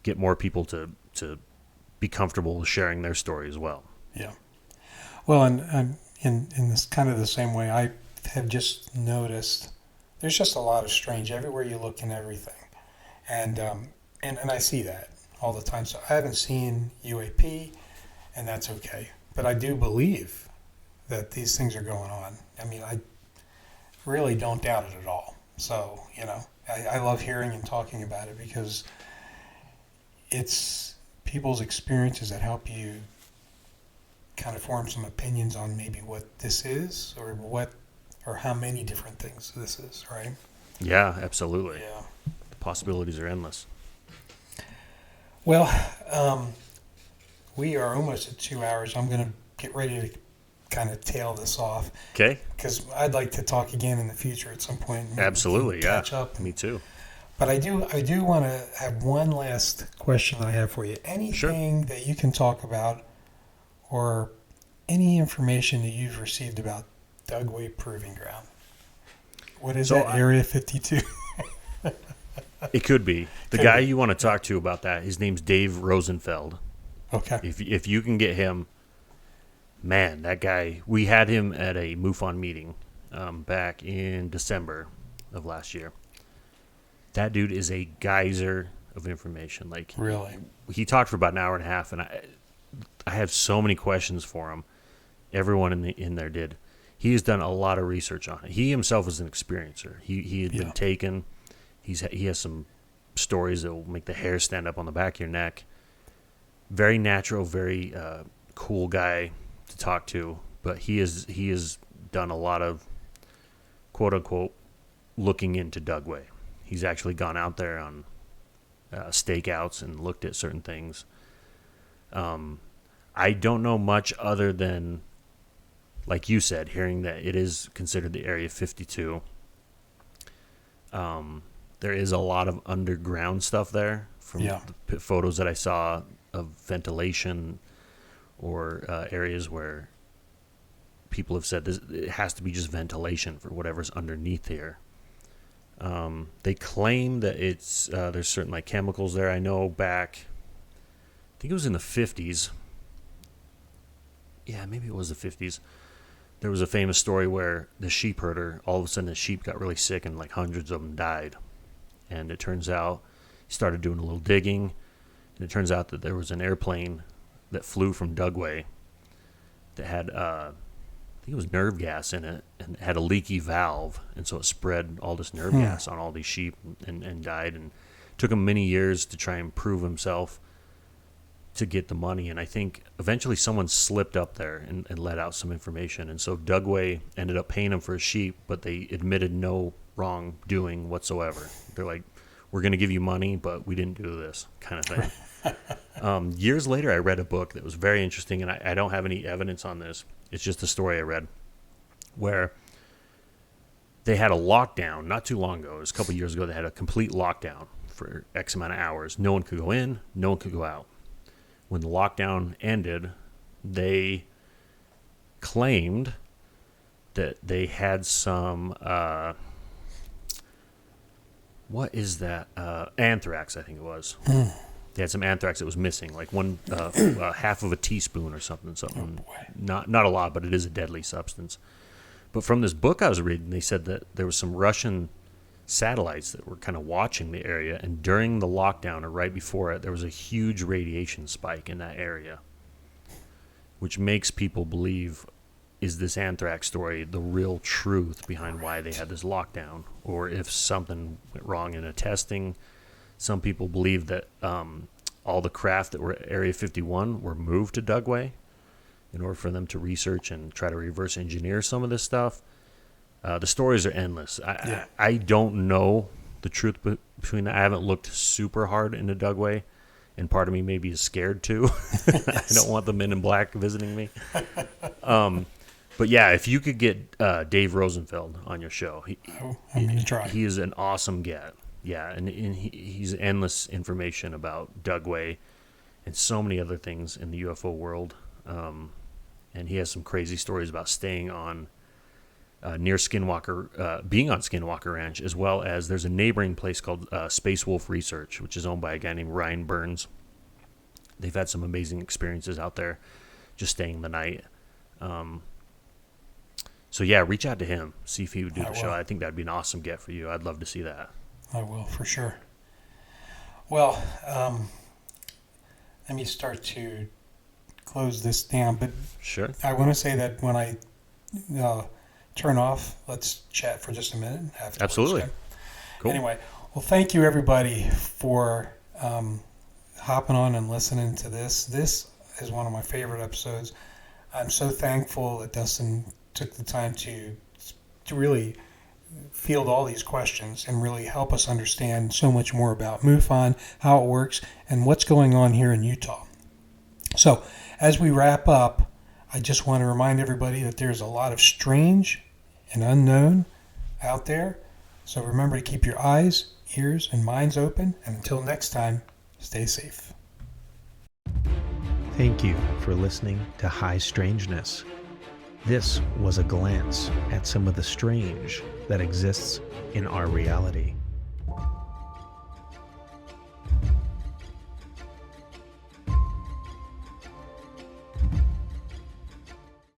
get more people to be comfortable with sharing their story as well. Yeah. Well, and in this kind of the same way, I have just noticed there's just a lot of strange everywhere you look and everything, and I see that all the time. So I haven't seen UAP, and that's okay. But I do believe that these things are going on. I mean, I really don't doubt it at all. So, I love hearing and talking about it because it's people's experiences that help you kind of form some opinions on maybe what this is or how many different things this is, right? Yeah, absolutely. Yeah. The possibilities are endless. Well, we are almost at 2 hours. I'm going to get ready to kind of tail this off. Okay. Because I'd like to talk again in the future at some point. Absolutely, yeah. Catch up. Me too. But I do want to have one last question I have for you. Anything that you can talk about or any information that you've received about Dugway Proving Ground? What is that, Area 52? It could be. The guy you want to talk to about that, his name's Dave Rosenfeld. Okay. If you can get him, man, that guy, we had him at a MUFON meeting back in December of last year. That dude is a geyser of information. Like, really? He talked for about an hour and a half, and I have so many questions for him. Everyone in there did. He has done a lot of research on it. He himself is an experiencer. He had been taken. He has some stories that will make the hair stand up on the back of your neck. Very natural, very cool guy to talk to. But he has done a lot of quote unquote looking into Dugway. He's actually gone out there on stakeouts and looked at certain things. I don't know much other than, like you said, hearing that it is considered the Area 52. There is a lot of underground stuff there from the photos that I saw of ventilation or areas where people have said it has to be just ventilation for whatever's underneath here. They claim that it's there's certain like chemicals there. I know back, I think it was in the 50s. Yeah, maybe it was the 50s. There was a famous story where the sheep herder, all of a sudden the sheep got really sick and like hundreds of them died. And it turns out he started doing a little digging, and it turns out that there was an airplane that flew from Dugway that had, I think it was nerve gas in it, and it had a leaky valve, and so it spread all this nerve gas on all these sheep and died. And it took him many years to try and prove himself to get the money, and I think eventually someone slipped up there and let out some information, and so Dugway ended up paying him for his sheep, but they admitted no wrongdoing whatsoever. They're like, we're going to give you money, but we didn't do this kind of thing. Years later, I read a book that was very interesting, and I don't have any evidence on this. It's just a story I read where they had a lockdown not too long ago. It was a couple years ago. They had a complete lockdown for X amount of hours. No one could go in, no one could go out. When the lockdown ended, they claimed that they had some, what is that? Anthrax, I think it was. They had some anthrax that was missing, like one half of a teaspoon or something. Not a lot, but it is a deadly substance. But from this book I was reading, they said that there was some Russian satellites that were kind of watching the area, and during the lockdown or right before it, there was a huge radiation spike in that area, which makes people believe, is this anthrax story the real truth behind why they had this lockdown, or if something went wrong in a testing. Some people believe that all the craft that were Area 51 were moved to Dugway, in order for them to research and try to reverse engineer some of this stuff. The stories are endless. I don't know the truth between that. I haven't looked super hard into Dugway, and part of me maybe is scared too. I don't want the Men in Black visiting me. But yeah, if you could get Dave Rosenfeld on your show, I'm going to try. He is an awesome get. Yeah, and he's endless information about Dugway and so many other things in the UFO world. And he has some crazy stories about staying on near Skinwalker, being on Skinwalker Ranch, as well as there's a neighboring place called Space Wolf Research, which is owned by a guy named Ryan Burns. They've had some amazing experiences out there just staying the night. So yeah, reach out to him, see if he would do the show. I think that'd be an awesome get for you. I'd love to see that. I will, for sure. Well, let me start to close this down, but sure. I want to say that when I turn off, let's chat for just a minute afterwards. Absolutely. Okay? Cool. Anyway, well, thank you everybody for hopping on and listening to this. This is one of my favorite episodes. I'm so thankful that Dustin took the time to really field all these questions and really help us understand so much more about MUFON, how it works, and what's going on here in Utah. So, as we wrap up, I just want to remind everybody that there's a lot of strange and unknown out there. So remember to keep your eyes, ears, and minds open. And until next time, stay safe. Thank you for listening to High Strangeness. This was a glance at some of the strange that exists in our reality.